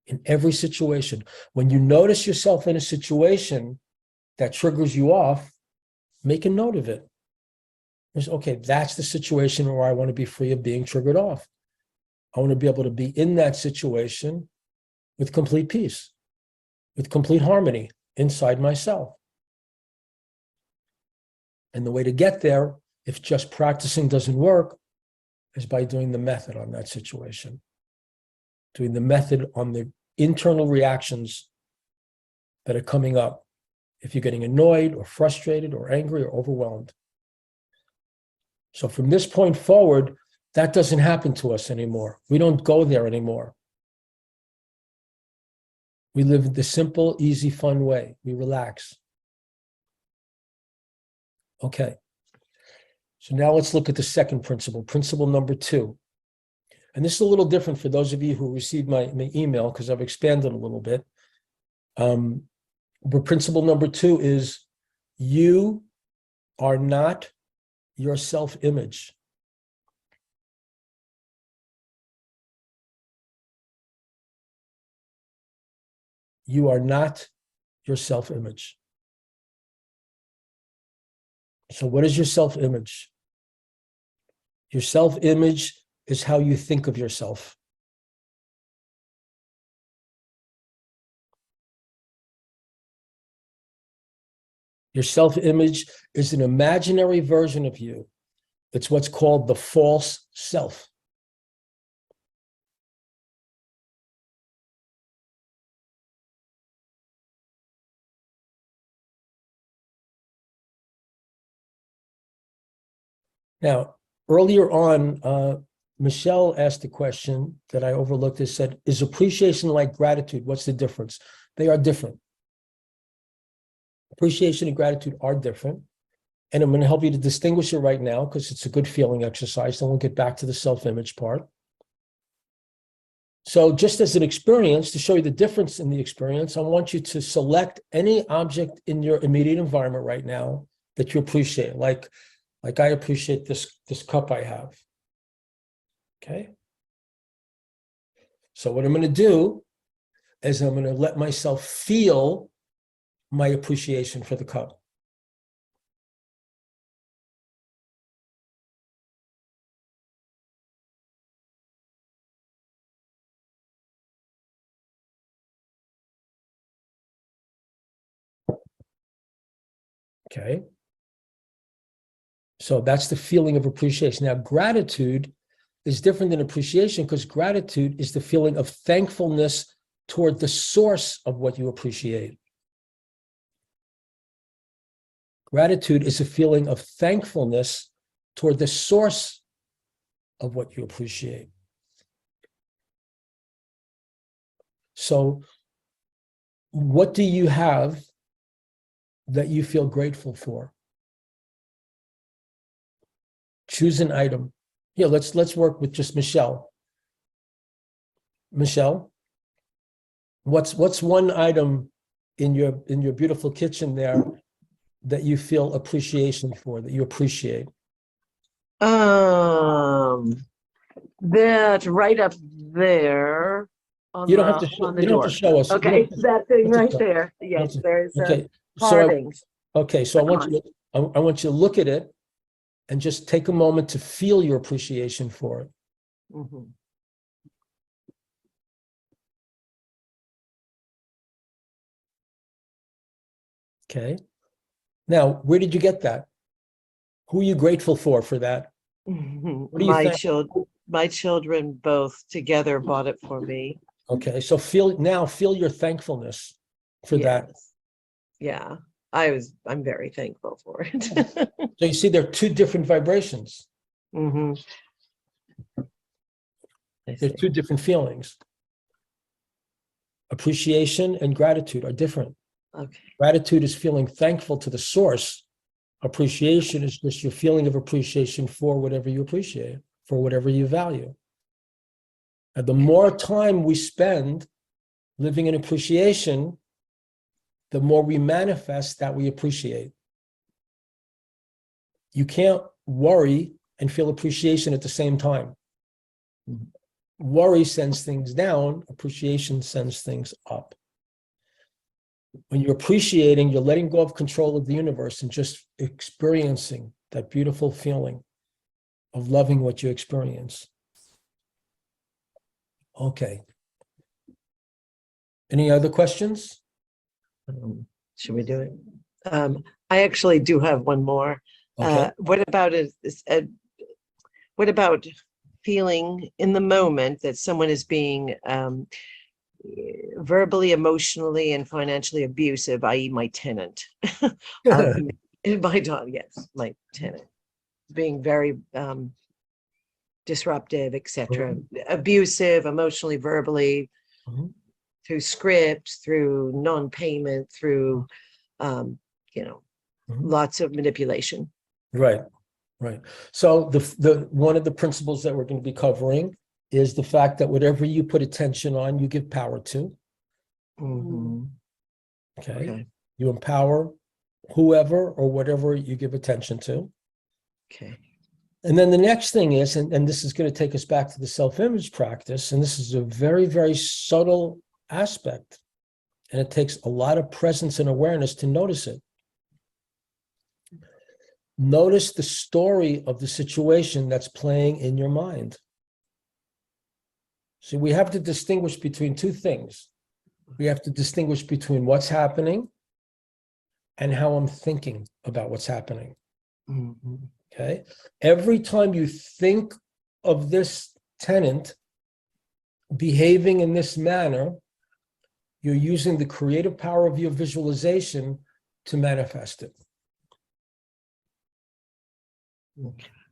In every situation, when you notice yourself in a situation that triggers you off, make a note of it. Okay, that's the situation where I want to be free of being triggered off. I want to be able to be in that situation with complete peace, with complete harmony inside myself. And the way to get there, if just practicing doesn't work, is by doing the method on that situation, doing the method on the internal reactions that are coming up if you're getting annoyed or frustrated or angry or overwhelmed. So from this point forward, that doesn't happen to us anymore. We don't go there anymore. We live the simple, easy, fun way. We relax. Okay. So now let's look at the second principle, principle number 2. And this is a little different for those of you who received my email because I've expanded a little bit. But principle number 2 is you are not your self-image. You are not your self-image. So what is your self-image? Your self-image is how you think of yourself. Your self-image is an imaginary version of you. It's what's called the false self. Now, earlier on, Michelle asked a question that I overlooked. It said, is appreciation like gratitude? What's the difference? They are different. Appreciation and gratitude are different. And I'm going to help you to distinguish it right now because it's a good feeling exercise. Then we'll get back to the self-image part. So just as an experience, to show you the difference in the experience, I want you to select any object in your immediate environment right now that you appreciate. Like I appreciate this cup I have. Okay. So what I'm going to do is I'm going to let myself feel my appreciation for the cup. Okay. So that's the feeling of appreciation. Now, gratitude is different than appreciation because gratitude is the feeling of thankfulness toward the source of what you appreciate. Gratitude is a feeling of thankfulness toward the source of what you appreciate. So what do you have that you feel grateful for. Choose an item. Here, let's work with just Michelle. Michelle, what's one item in your beautiful kitchen there that you feel appreciation for, that you appreciate? That right up there on You don't have to on the you don't door. have to show us. You don't Okay, have to- that thing don't have right to show- there. Yes, don't have to- there's Okay, carvings. so I The want you to I want you to look at it and just take a moment to feel your appreciation for it. Mhm. Okay. Now, where did you get that? Who are you grateful for that? What do you think? My children both together bought it for me. Okay, so feel your thankfulness for that. Yes. Yeah, I'm very thankful for it. So you see, there are two different vibrations. Mhm. I There's see. two different feelings. Appreciation and gratitude are different. Okay. Gratitude is feeling thankful to the source. Appreciation is just your feeling of appreciation for whatever you appreciate, for whatever you value. And the more time we spend living in appreciation, the more we manifest that we appreciate. You can't worry and feel appreciation at the same time. Worry sends things down, appreciation sends things up. When you're appreciating, you're letting go of control of the universe and just experiencing that beautiful feeling of loving what you experience. Okay. Any other questions? Should we do it? I actually do have one more. Okay. What about feeling in the moment that someone is being verbally, emotionally, and financially abusive, i.e. my tenant? My dog, yes, my tenant, being very disruptive, etc., abusive, emotionally, verbally, Mhm. through scripts, through non-payment, through Mhm. lots of manipulation. Right. So the one of the principles that we're going to be covering is the fact that whatever you put attention on, you give power to. Mhm. Okay. Okay. You empower whoever or whatever you give attention to. Okay. And then the next thing is, and this is going to take us back to the self-image practice, and this is a very, very subtle aspect, and it takes a lot of presence and awareness to notice it. Notice the story of the situation that's playing in your mind. See, we have to distinguish between two things. We have to distinguish between what's happening and how I'm thinking about what's happening. Mhm. Okay. Every time you think of this tenant behaving in this manner, you're using the creative power of your visualization to manifest it.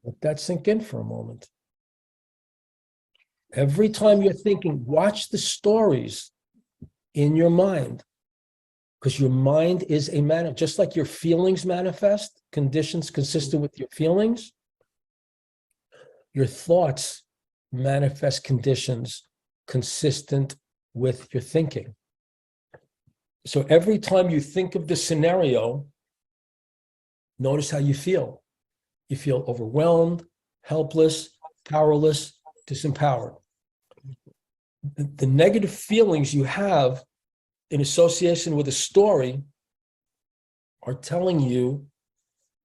Let that sink in for a moment. Every time you're thinking, watch the stories in your mind, because your mind is just like your feelings manifest, conditions consistent with your feelings, your thoughts manifest conditions consistent with your thinking. So every time you think of the scenario, notice how you feel. You feel overwhelmed, helpless, powerless, disempowered. The negative feelings you have in association with a story are telling you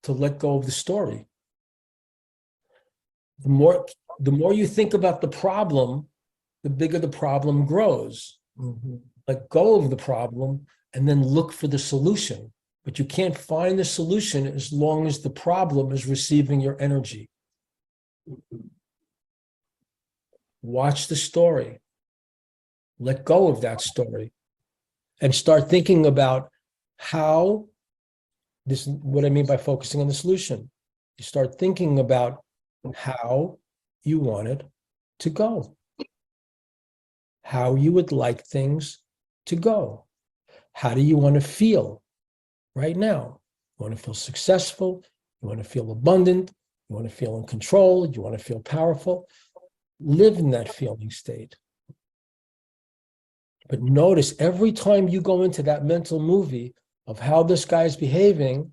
to let go of the story. The more you think about the problem, the bigger the problem grows. Mhm. Let go of the problem and then look for the solution. But you can't find the solution as long as the problem is receiving your energy. Watch the story. Let go of that story and start thinking about how this, what I mean by focusing on the solution. You start thinking about how you want it to go, how you would like things to go. How do you want to feel right now. You want to feel successful. You want to feel abundant. You want to feel in control. You want to feel powerful. Live in that feeling state. But notice every time you go into that mental movie of how this guy is behaving,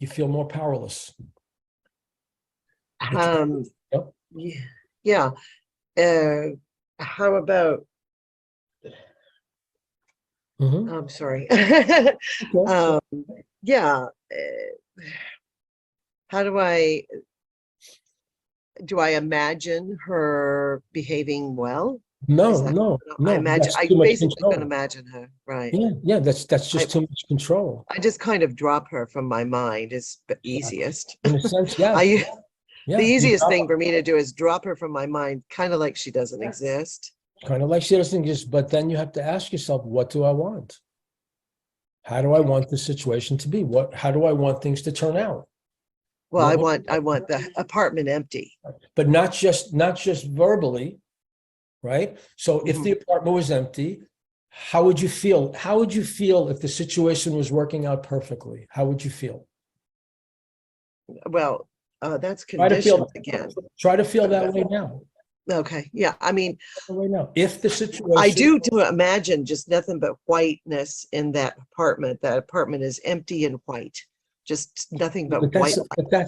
you feel more powerless. Yep. Yeah. How about, Mhm. I'm sorry. Okay. Yeah. How do I imagine her behaving well? Is No, that, no, no. That's I too much basically can control. imagine her, right? Yeah, that's just too much control. I just kind of drop her from my mind is the Yeah. easiest. In a sense, yes. I, Yeah, the you easiest drop thing for me to do is drop her from my mind, kind of like she doesn't exist. kind of like she doesn't exist, but then you have to ask yourself, what do I want? How do I want the situation to be? How do I want things to turn out? Well, What I want the apartment empty. but not just verbally, right? So if the apartment was empty, how would you feel? How would you feel if the situation was working out perfectly? How would you feel? Well, that's Try to feel conditions again. try to feel that way now. Okay. Yeah. I mean, Right now. If the I situation do imagine just nothing but whiteness in that apartment. That apartment is empty and white, just nothing but white.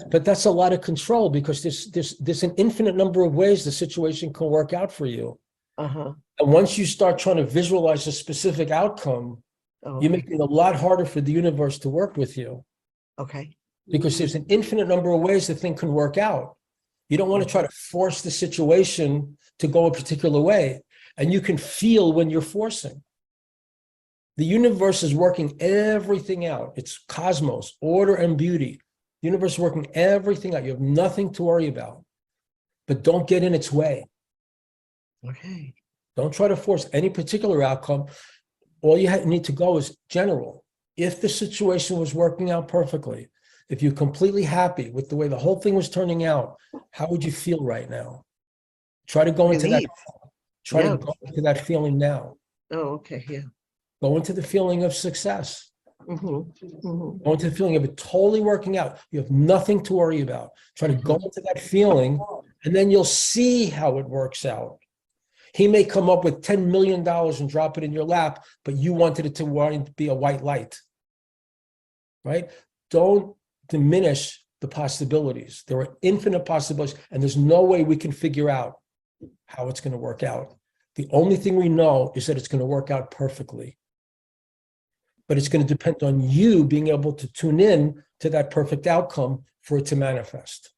but that's a lot of control because there's an infinite number of ways the situation can work out for you. Uh-huh. And once you start trying to visualize a specific outcome, Oh, you make it a lot harder for the universe to work with you okay. because there's an infinite number of ways the thing can work out. You don't want to try to force the situation to go a particular way. And you can feel when you're forcing. The universe is working everything out. It's cosmos, order and beauty. The universe is working everything out. You have nothing to worry about, but don't get in its way. Okay. Don't try to force any particular outcome. All you need to go is general. If the situation was working out perfectly, if you're completely happy with the way the whole thing was turning out, how would you feel right now? Try to go into that. Relief. Try to Yeah. go into that feeling now. Oh, okay. Yeah. Go into the feeling of success. Mm-hmm. Go into the feeling of it totally working out. You have nothing to worry about. Try to go into that feeling, and then you'll see how it works out. He may come up with $10 million and drop it in your lap, but you wanted it to be a white light, right? Don't diminish the possibilities. There are infinite possibilities, and there's no way we can figure out how it's going to work out. The only thing we know is that it's going to work out perfectly. But it's going to depend on you being able to tune in to that perfect outcome for it to manifest.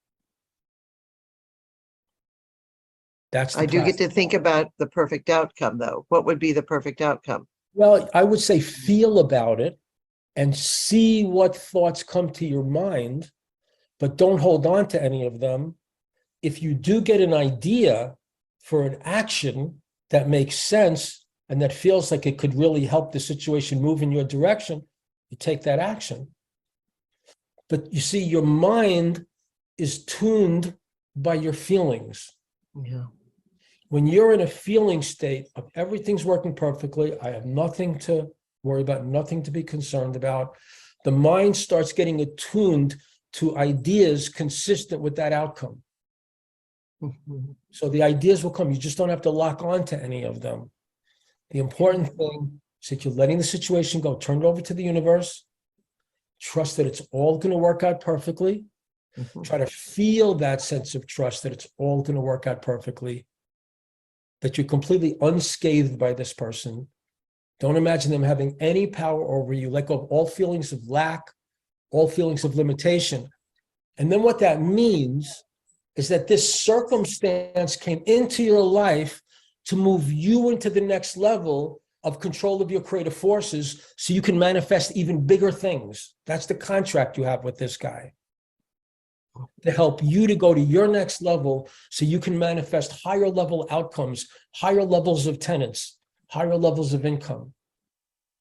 That's the I do get process. to think about the perfect outcome, though. What would be the perfect outcome? Well, I would say feel about it and see what thoughts come to your mind, but don't hold on to any of them. If you do get an idea for an action that makes sense and that feels like it could really help the situation move in your direction, you take that action. But you see, your mind is tuned by your feelings. Yeah. When you're in a feeling state of everything's working perfectly, I have nothing to worry about, nothing to be concerned about, the mind starts getting attuned to ideas consistent with that outcome. Mhm. So the ideas will come. You just don't have to lock on to any of them. The important thing is that you're letting the situation go. Turn it over to the universe. Trust that it's all going to work out perfectly. Mhm. Try to feel that sense of trust that it's all going to work out perfectly, that you're completely unscathed by this person. Don't imagine them having any power over you. Let go of all feelings of lack, all feelings of limitation. And then what that means is that this circumstance came into your life to move you into the next level of control of your creative forces so you can manifest even bigger things. That's the contract you have with this guy, to help you to go to your next level so you can manifest higher level outcomes, higher levels of tenants, higher levels of income,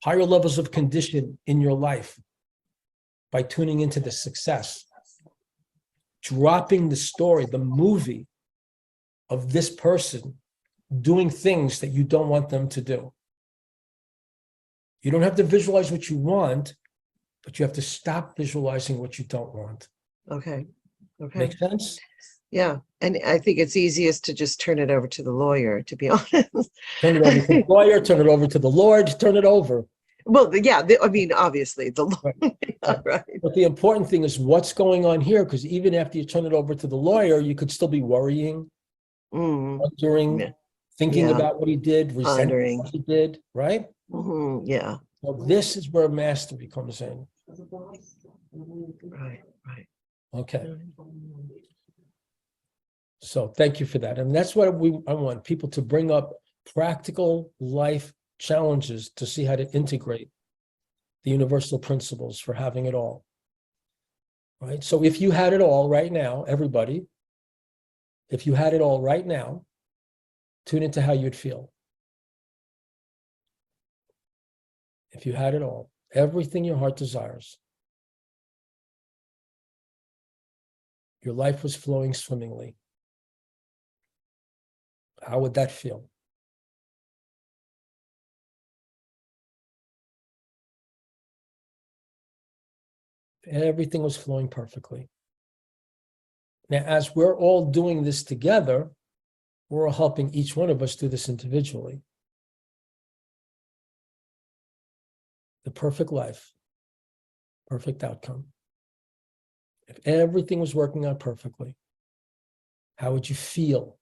higher levels of condition in your life by tuning into the success, dropping the story, the movie of this person doing things that you don't want them to do. You don't have to visualize what you want. but you have to stop visualizing what you don't want. Okay. Okay. Make sense? Yeah. And I think it's easiest to just turn it over to the lawyer, to be honest. Turn it over to the lawyer, turn it over to the Lord, turn it over. Well, yeah, I mean, obviously, the Right. lawyer, right. But the important thing is what's going on here, because even after you turn it over to the lawyer, you could still be worrying, Mm, wondering, yeah. thinking Yeah. about what he did, resenting Pondering. what he did, right? Yeah. So this is where mastery comes in. Right. Right. Okay. So thank you for that. And that's what I want people to bring up practical life challenges to see how to integrate the universal principles for having it all. Right? So if you had it all right now, everybody, if you had it all right now, tune into how you'd feel. If you had it all, everything your heart desires, your life was flowing swimmingly, how would that feel? Everything was flowing perfectly. Now, as we're all doing this together, we're all helping each one of us do this individually. The perfect life, perfect outcome. If everything was working out perfectly, how would you feel?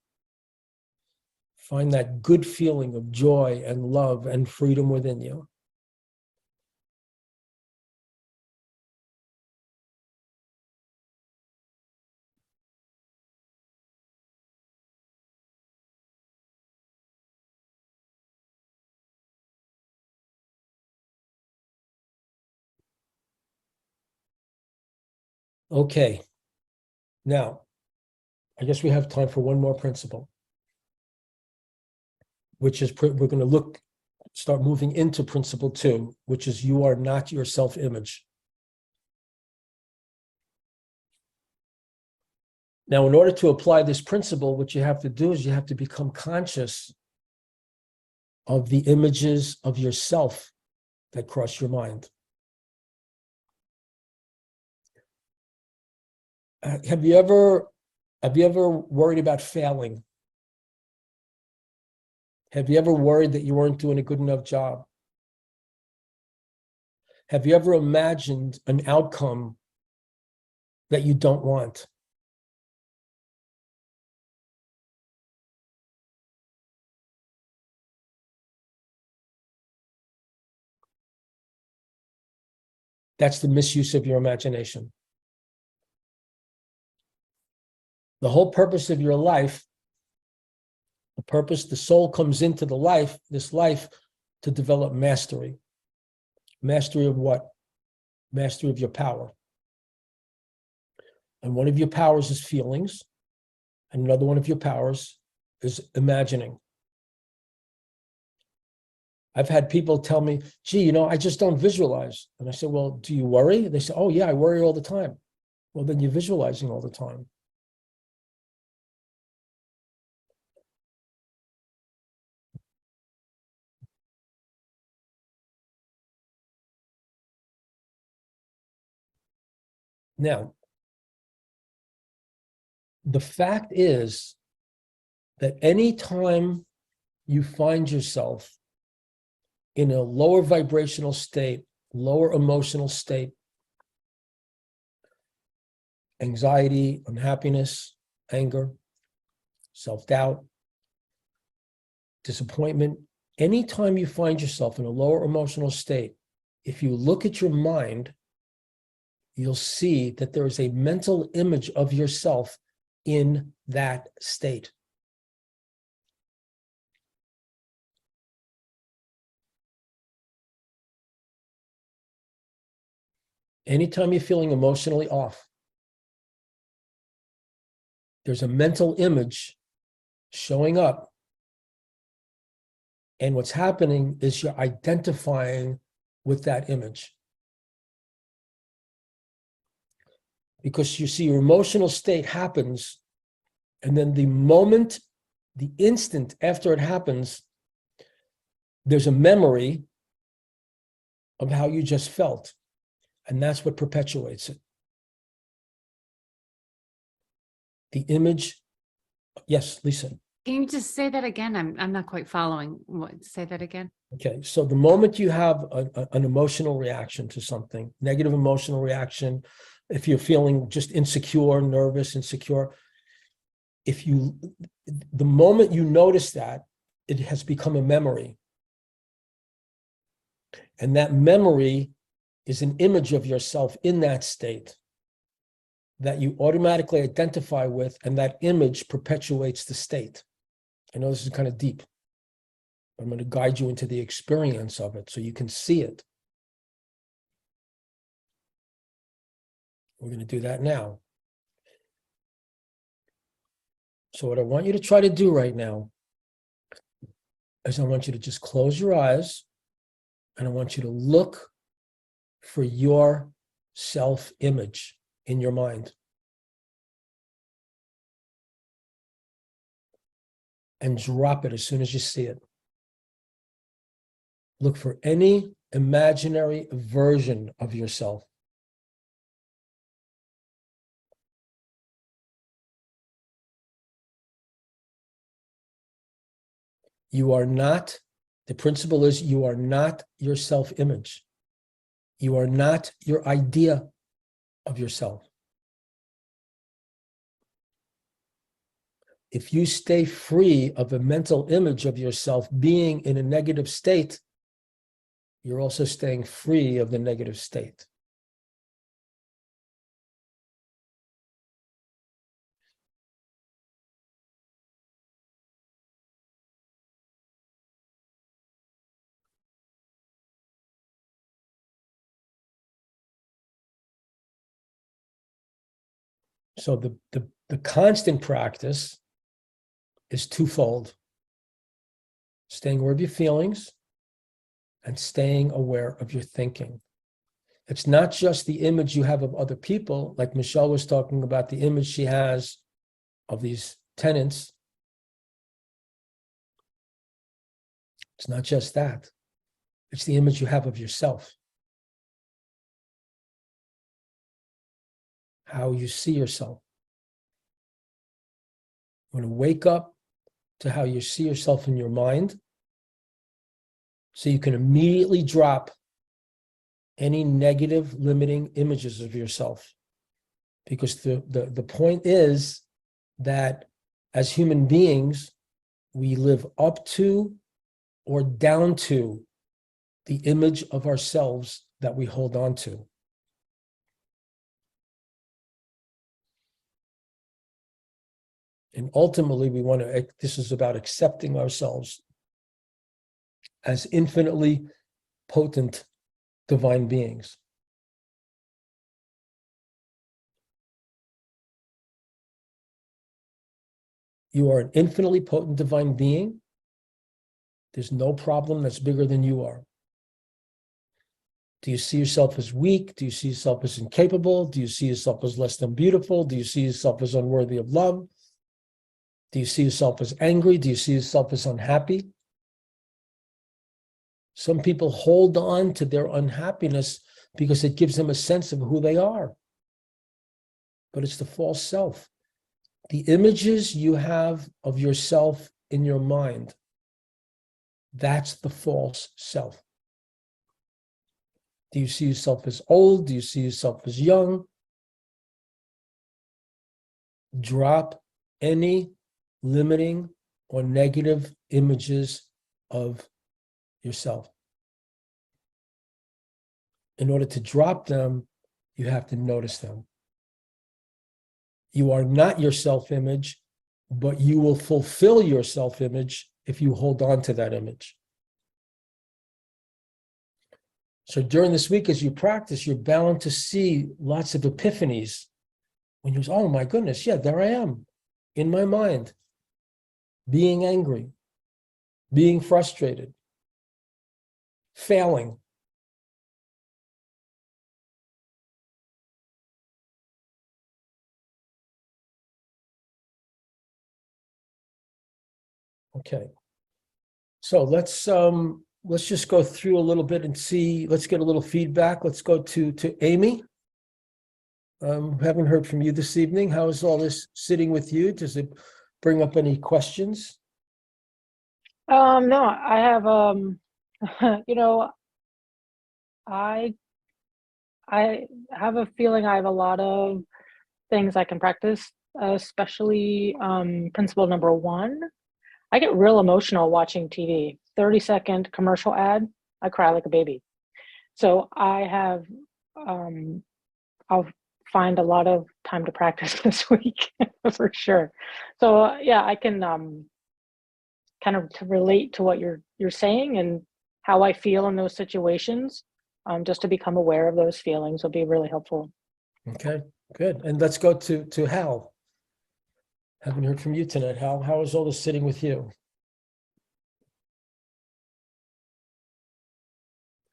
Find that good feeling of joy and love and freedom within you. Okay. Now, I guess we have time for one more principle, which is we're going to start moving into principle 2, which is you are not your self-image. Now, in order to apply this principle, what you have to do is you have to become conscious of the images of yourself that cross your mind. Have you ever worried about failing? Have you ever worried that you weren't doing a good enough job? Have you ever imagined an outcome that you don't want? That's the misuse of your imagination. The whole purpose of your life, the soul comes into this life to develop mastery. Mastery of what? Mastery of your power. And one of your powers is feelings, and another one of your powers is imagining. I've had people tell me, gee, I just don't visualize. And I said, well, do you worry? They say, oh yeah, I worry all the time. Well, then you're visualizing all the time. Now, the fact is that anytime you find yourself in a lower vibrational state, lower emotional state, anxiety, unhappiness, anger, self-doubt, disappointment, anytime you find yourself in a lower emotional state, if you look at your mind, you'll see that there is a mental image of yourself in that state. Anytime you're feeling emotionally off, there's a mental image showing up. And what's happening is you're identifying with that image. Because you see, your emotional state happens, and then the instant after it happens, there's a memory of how you just felt. And that's what perpetuates it. The image, yes, Lisa. Can you just say that again? I'm not quite following. What, say that again? Okay, so the moment you have an emotional reaction to something, negative emotional reaction, if you're feeling just insecure, nervous, insecure, the moment you notice that, it has become a memory. And that memory is an image of yourself in that state that you automatically identify with, and that image perpetuates the state. I know this is kind of deep. I'm going to guide you into the experience of it so you can see it. We're going to do that now. So what I want you to try to do right now is I want you to just close your eyes and I want you to look for your self-image in your mind. And drop it as soon as you see it. Look for any imaginary version of yourself. You are not, the principle is you are not your self-image. You are not your idea of yourself. If you stay free of a mental image of yourself being in a negative state, you're also staying free of the negative state. So the constant practice is twofold: staying aware of your feelings and staying aware of your thinking. It's not just the image you have of other people, like Michelle was talking about the image she has of these tenants. It's not just that. It's the image you have of yourself. How you see yourself. You want to wake up to how you see yourself in your mind so you can immediately drop any negative limiting images of yourself. Because the point is that as human beings, we live up to or down to the image of ourselves that we hold on to. And ultimately, we want to, this is about accepting ourselves as infinitely potent divine beings. You are an infinitely potent divine being. There's no problem that's bigger than you are. Do you see yourself as weak? Do you see yourself as incapable? Do you see yourself as less than beautiful? Do you see yourself as unworthy of love? Do you see yourself as angry? Do you see yourself as unhappy? Some people hold on to their unhappiness because it gives them a sense of who they are. But it's the false self. The images you have of yourself in your mind, that's the false self. Do you see yourself as old? Do you see yourself as young? Drop any limiting or negative images of yourself. In order to drop them, you have to notice them. You are not your self-image, but you will fulfill your self-image if you hold on to that image. So during this week, as you practice, you're bound to see lots of epiphanies. When you say, oh my goodness, yeah, there I am in my mind, being angry, being frustrated, failing. Okay. So let's let's just go through a little bit and see, let's get a little feedback. Let's go to Amy. Haven't heard from you this evening. How is all this sitting with you? Does it bring up any questions? No, I have you know, I have a feeling I have a lot of things I can practice, especially principle number one. I get real emotional watching TV. 30-second commercial ad, I cry like a baby. So I have I'll find a lot of time to practice this week for sure. So yeah, I can kind of to relate to what you're saying and how I feel in those situations. Just to become aware of those feelings will be really helpful. Okay, good. And let's go to Hal. Haven't heard from you tonight, Hal. How is all this sitting with you?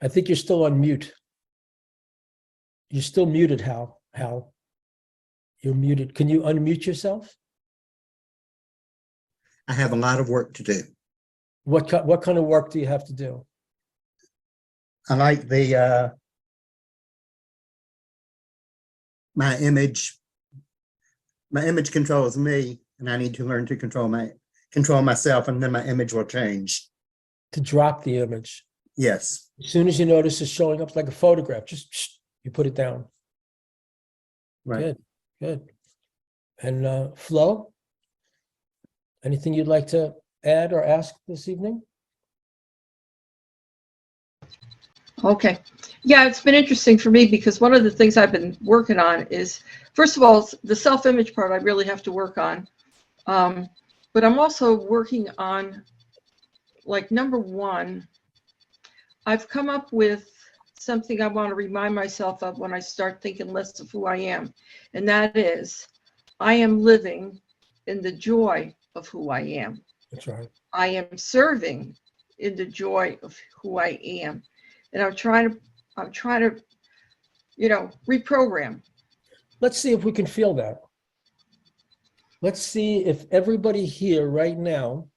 I think you're still on mute. You're still muted, Hal. Hal, you're muted. Can you unmute yourself? I have a lot of work to do. What kind of work do you have to do? I like the my image controls me, and I need to learn to control myself, and then my image will change. To drop the image. Yes. As soon as you notice it's showing up like a photograph, just you put it down. Right. Good, good. And Flo, anything you'd like to add or ask this evening? Okay. Yeah, it's been interesting for me because one of the things I've been working on is, first of all, the self-image part I really have to work on. But I'm also working on, like, number one, I've come up with something I want to remind myself of when I start thinking less of who I am. And that is, I am living in the joy of who I am. That's right. I am serving in the joy of who I am. And I'm trying to, reprogram. Let's see if we can feel that. Let's see if everybody here right now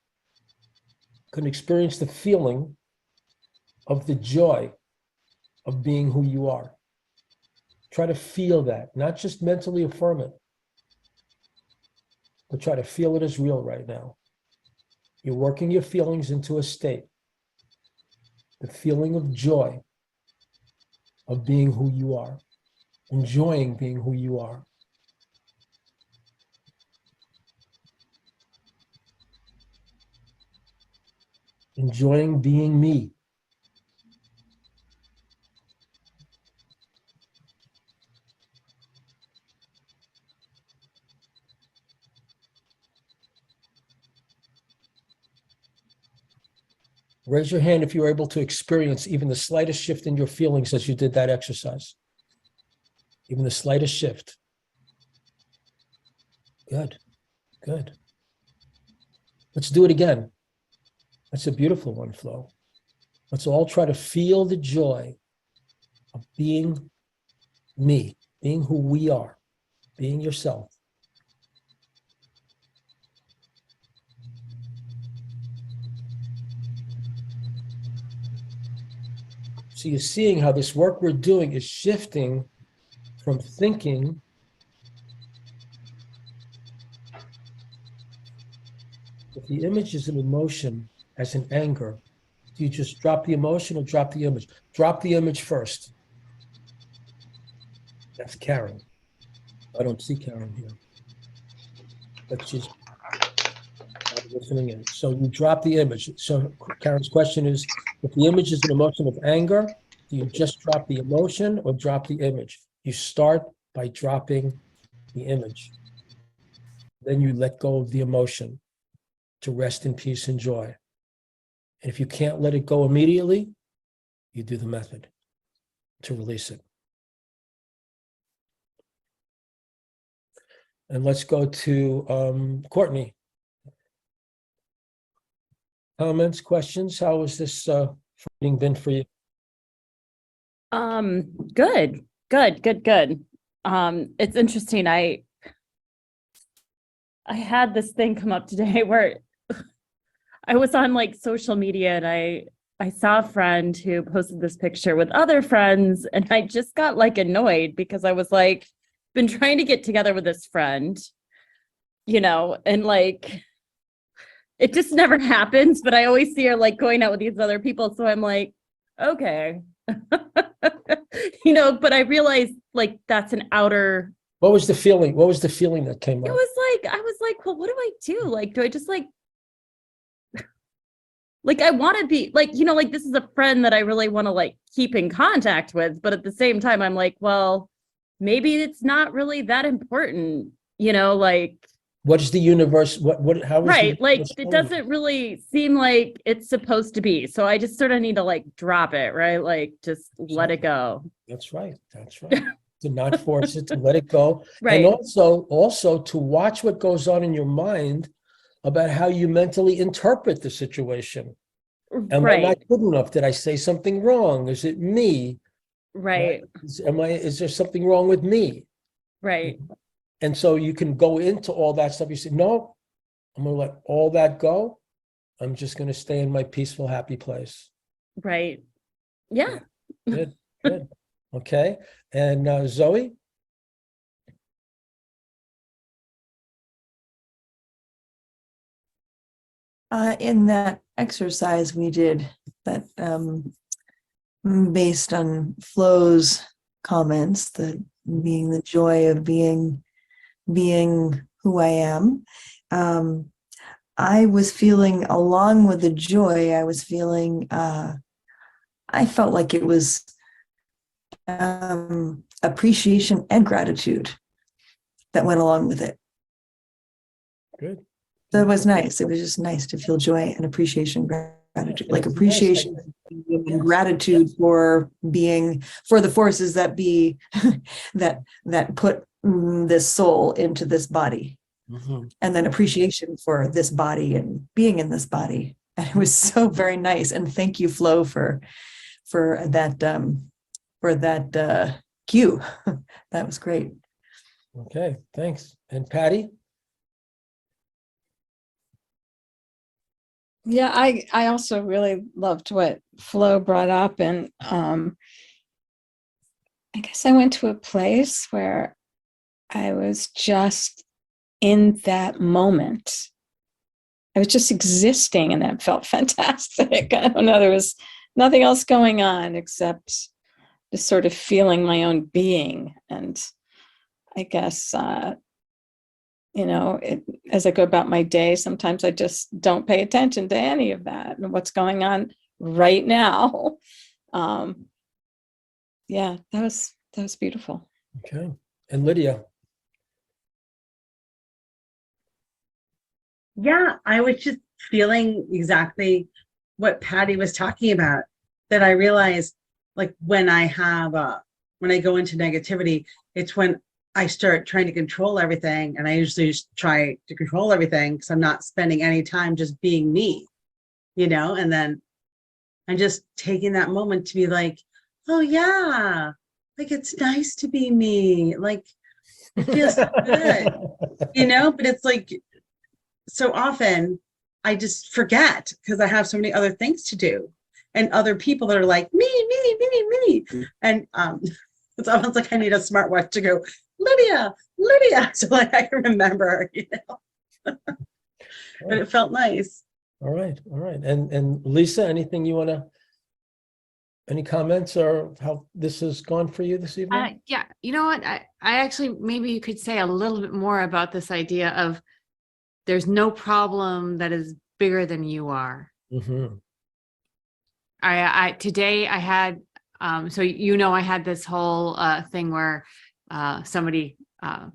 can experience the feeling of the joy of being who you are. Try to feel that, not just mentally affirm it, but try to feel it as real right now. You're working your feelings into a state. The feeling of joy of being who you are, enjoying being who you are. Enjoying being me. Raise your hand if you're able to experience even the slightest shift in your feelings as you did that exercise. Even the slightest shift. Good, good. Let's do it again. That's a beautiful one, Flo. Let's all try to feel the joy of being me, being who we are, being yourself. So you're seeing how this work we're doing is shifting from thinking if the image is an emotion as an anger, do you just drop the emotion or drop the image? Drop the image first. That's Karen. I don't see Karen here. But she's not listening in. So you drop the image. So Karen's question is, if the image is an emotion of anger, do you just drop the emotion or drop the image? You start by dropping the image. Then you let go of the emotion to rest in peace and joy. And if you can't let it go immediately, you do the method to release it. And let's go to Courtney. Comments, questions? How has this meeting been for you? Good. It's interesting. I had this thing come up today where I was on like social media and I saw a friend who posted this picture with other friends, and I just got like annoyed because I was like, been trying to get together with this friend, and like it just never happens, but I always see her like going out with these other people. So I'm like, okay. But I realized like that's an outer. What was the feeling? What was the feeling that came It up? was like, I was like, well, what do I do? Like, do I just like I want to be like, like this is a friend that I really want to like keep in contact with. But at the same time, I'm like, well, maybe it's not really that important, like, What is the universe? How is right. the Like universe it showing you? doesn't really seem like it's supposed to be. So I just sort of need to like drop it, right? Like just let it go. That's right. That's right. To not force it, to let it go. Right. And also to watch what goes on in your mind about how you mentally interpret the situation. Am I Right. not good enough? Did I say something wrong? Is it me? Right. Is there something wrong with me? Right. And so you can go into all that stuff. You say, no, I'm going to let all that go. I'm just going to stay in my peaceful, happy place. Right. Yeah. Good, good. Okay. And Zoe? In that exercise we did that based on Flo's comments, that being the joy of being who I am, I was feeling, along with the joy, I was feeling, I felt like it was appreciation and gratitude that went along with it. Good. So it was nice. It was just nice to feel joy and appreciation, gratitude, like It's nice. appreciation and gratitude for the forces that that put this soul into this body, and then appreciation for this body and being in this body. And it was so very nice. And thank you, Flo, for that cue. That was great. Okay, thanks. And Patty? Yeah, I also really loved what Flo brought up. And I guess I went to a place where I was just in that moment. I was just existing, and that felt fantastic. I don't know, there was nothing else going on except just sort of feeling my own being. And I guess as I go about my day, sometimes I just don't pay attention to any of that and what's going on right now. Yeah, that was beautiful. Okay. And Lydia? Yeah, I was just feeling exactly what Patty was talking about, that I realized like when I go into negativity, it's when I start trying to control everything. And I usually just try to control everything because I'm not spending any time just being me, and then I'm just taking that moment to be like, oh yeah, like it's nice to be me. Like it feels good, but it's like so often I just forget because I have so many other things to do and other people that are like me. And it's almost like I need a smartwatch to go, Lydia, so like I can remember, but it felt nice. All right. And Lisa, anything you want to, any comments or how this has gone for you this evening? Yeah, you know what? I actually, maybe you could say a little bit more about this idea of there's no problem that is bigger than you are. Mm-hmm. Today I had, so I had this whole thing where somebody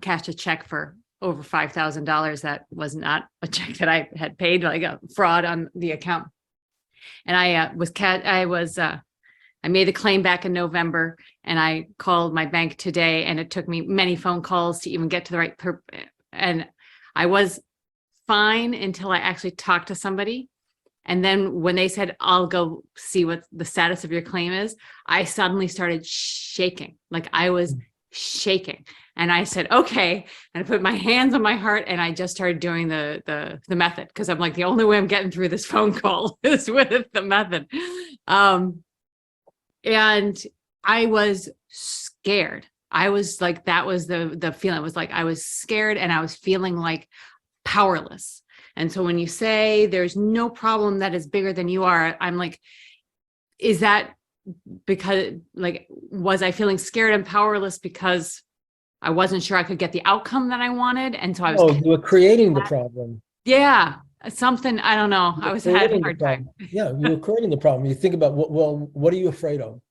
cashed a check for over $5,000. That was not a check that I had paid, like a fraud on the account. And I made the claim back in November, and I called my bank today, and it took me many phone calls to even get to the right and I was fine until I actually talked to somebody. And then when they said, I'll go see what the status of your claim is, I suddenly started shaking. Like I was shaking. And I said, okay. And I put my hands on my heart and I just started doing the method, because I'm like, the only way I'm getting through this phone call is with the method. And I was scared. I was like, that was the feeling. It was like I was scared and I was feeling like powerless. And so when you say there's no problem that is bigger than you are, I'm like, is that because, like, was I feeling scared and powerless because I wasn't sure I could get the outcome that I wanted? And so I was, Oh, you were creating the problem. yeah, something, I don't know. You I were was having creating a the hard time. problem. Yeah, you were creating the problem. You think about what are you afraid of?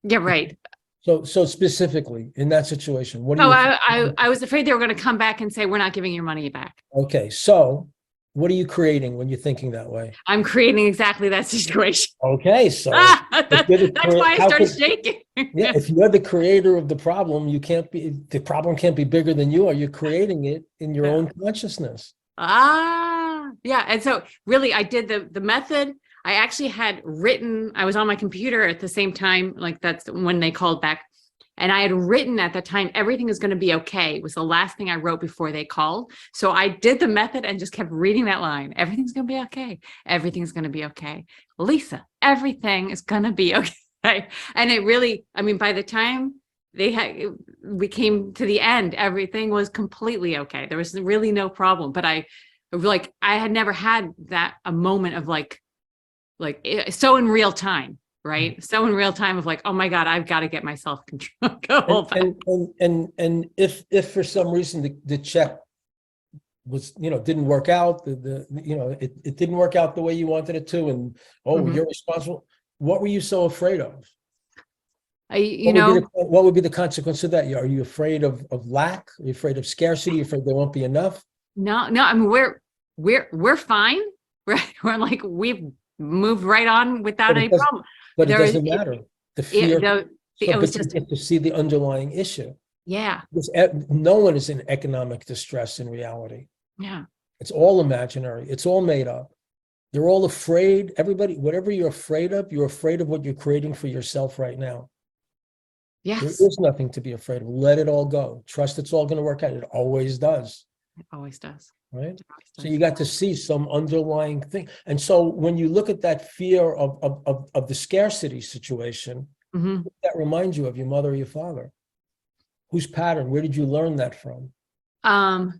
Yeah, right. So specifically in that situation, what are Oh, you? I was afraid they were going to come back and say, we're not giving your money back. Okay, so what are you creating when you're thinking that way? I'm creating exactly that situation. Okay, so That's if you're the why I how started could- shaking. yeah, if you're the creator of the problem, the problem can't be bigger than you are. You're creating it in your own consciousness. Yeah. And so really I did the method. I actually had written, I was on my computer at the same time, like that's when they called back. And I had written at the time, everything is going to be okay. It was the last thing I wrote before they called. So I did the method and just kept reading that line. Everything's going to be okay. Everything's going to be okay. Lisa, everything is going to be okay. And it really, I mean, by the time we came to the end, everything was completely okay. There was really no problem. But I had never had a moment of so in real time. Right. So in real time of like, oh my God, I've got to get myself control. And if for some reason the check was, didn't work out, it didn't work out the way you wanted it to, and you're responsible. What were you so afraid of? What would be the consequence of that? Are you afraid of lack? Are you afraid of scarcity? Are you afraid there won't be enough? No, I mean, we're fine. We're like, we've moved right on without any problem. But it doesn't matter. The fear, it was just to see the underlying issue. Yeah. Because no one is in economic distress in reality. Yeah. It's all imaginary. It's all made up. You're all afraid. Everybody, whatever you're afraid of what you're creating for yourself right now. Yes. There is nothing to be afraid of. Let it all go. Trust it's all going to work out. It always does. It always does. Right? So you got to see some underlying thing. And so when you look at that fear of the scarcity situation, that reminds you of your mother or your father. Whose pattern? Where did you learn that from? The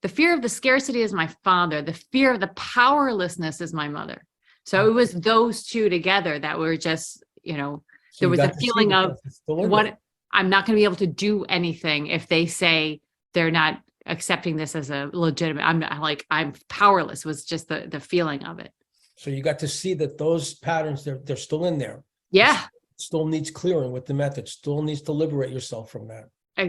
fear of the scarcity is my father. The fear of the powerlessness is my mother. So it was those two together that were just, there was a feeling of what I'm not going to be able to do anything if they say they're not accepting this as a legitimate. I'm powerless was just the feeling of it. So you got to see that those patterns, they're still in there. Yeah. It still needs clearing with the method, still needs to liberate yourself from that.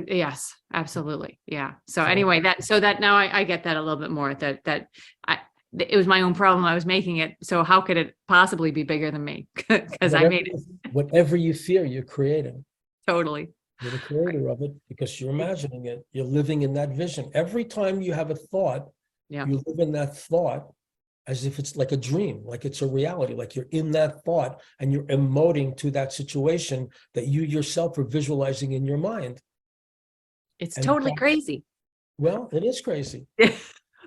Yes, absolutely. Yeah. So anyway, that now I get that a little bit more, it was my own problem. I was making it. So how could it possibly be bigger than me? Because I made it. Whatever you fear, you're creating. Totally. You're the creator of it because you're imagining it. You're living in that vision. Every time you have a thought, you live in that thought as if it's like a dream, like it's a reality, like you're in that thought and you're emoting to that situation that you yourself are visualizing in your mind. It's totally crazy. Well, it is crazy. It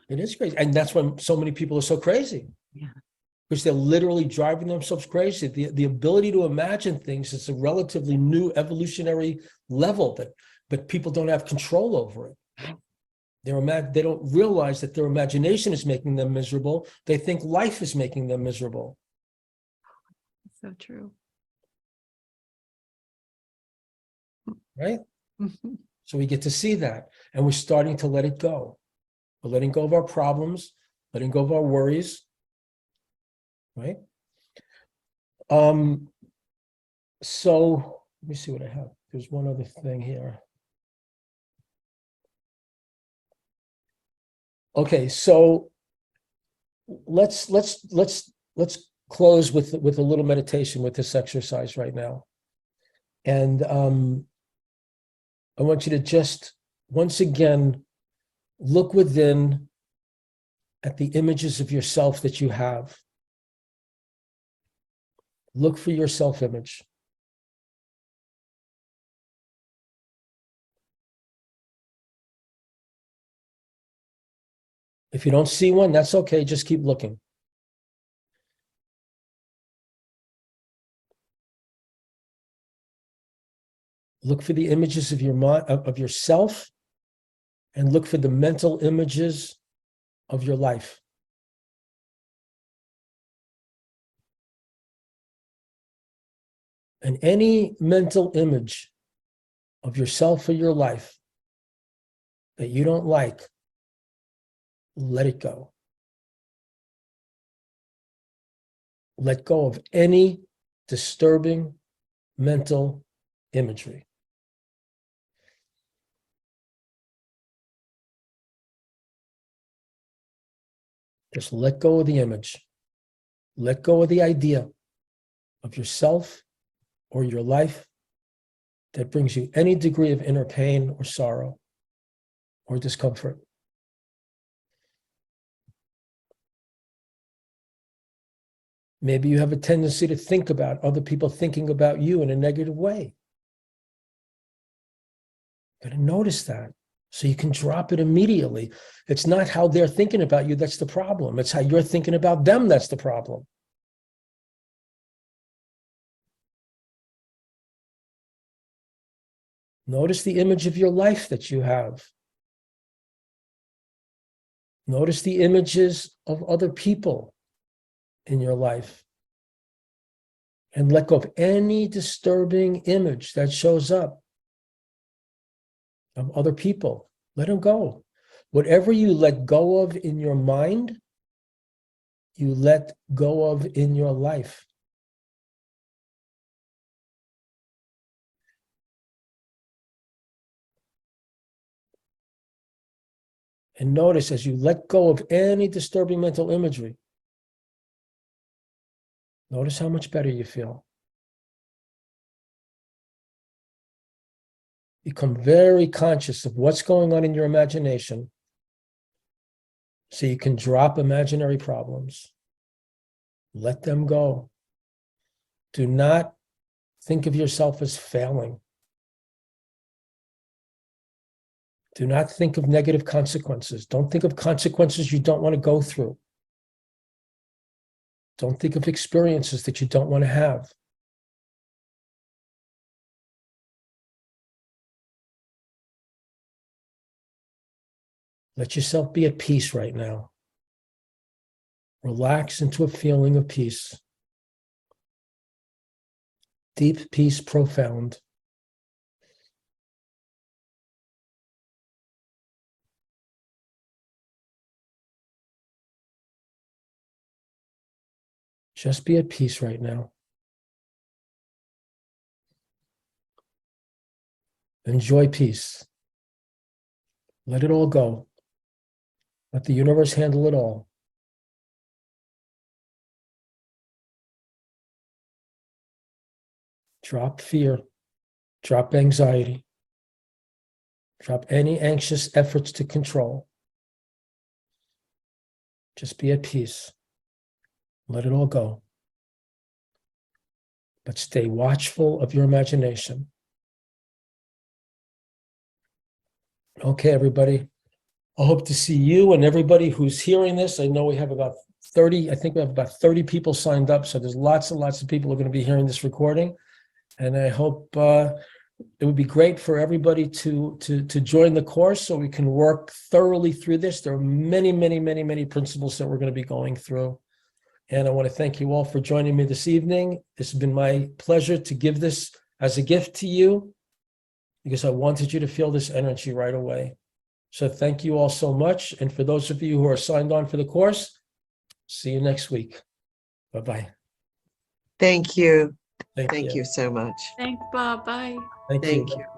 is crazy. And that's why so many people are so crazy. Yeah. Because they're literally driving themselves crazy. The ability to imagine things is a relatively new evolutionary level but people don't have control over it. They don't realize that their imagination is making them miserable. They think life is making them miserable. So true. Right? So we get to see that, and we're starting to let it go. We're letting go of our problems, letting go of our worries. Right? So let me see what I have. There's one other thing here. Okay, so let's close with a little meditation with this exercise right now. And I want you to just once again look within at the images of yourself that you have. Look for your self-image. If you don't see one, that's okay. Just keep looking. Look for the images of your mind, of yourself, and look for the mental images of your life. And any mental image of yourself or your life that you don't like, let it go. Let go of any disturbing mental imagery. Just let go of the image. Let go of the idea of yourself or your life that brings you any degree of inner pain or sorrow or discomfort. Maybe you have a tendency to think about other people thinking about you in a negative way. You got to notice that so you can drop it immediately. It's not how they're thinking about you that's the problem. It's how you're thinking about them that's the problem. Notice the image of your life that you have. Notice the images of other people in your life. And let go of any disturbing image that shows up of other people. Let them go. Whatever you let go of in your mind, you let go of in your life. And notice as you let go of any disturbing mental imagery, notice how much better you feel. Become very conscious of what's going on in your imagination so you can drop imaginary problems. Let them go. Do not think of yourself as failing. Do not think of negative consequences. Don't think of consequences you don't want to go through. Don't think of experiences that you don't want to have. Let yourself be at peace right now. Relax into a feeling of peace. Deep peace, profound. Just be at peace right now. Enjoy peace. Let it all go. Let the universe handle it all. Drop fear. Drop anxiety. Drop any anxious efforts to control. Just be at peace. Let it all go. But stay watchful of your imagination. Okay, everybody. I hope to see you and everybody who's hearing this. I know we have about 30, I think we have about 30 people signed up. So there's lots and lots of people who are going to be hearing this recording. And I hope it would be great for everybody to join the course so we can work thoroughly through this. There are many, many, many, many principles that we're going to be going through. And I want to thank you all for joining me this evening. It's been my pleasure to give this as a gift to you because I wanted you to feel this energy right away. So thank you all so much. And for those of you who are signed on for the course, see you next week. Bye-bye. Thank you. Thank Thank you so much. Thanks, Bob. Bye. Thank you. Thank you.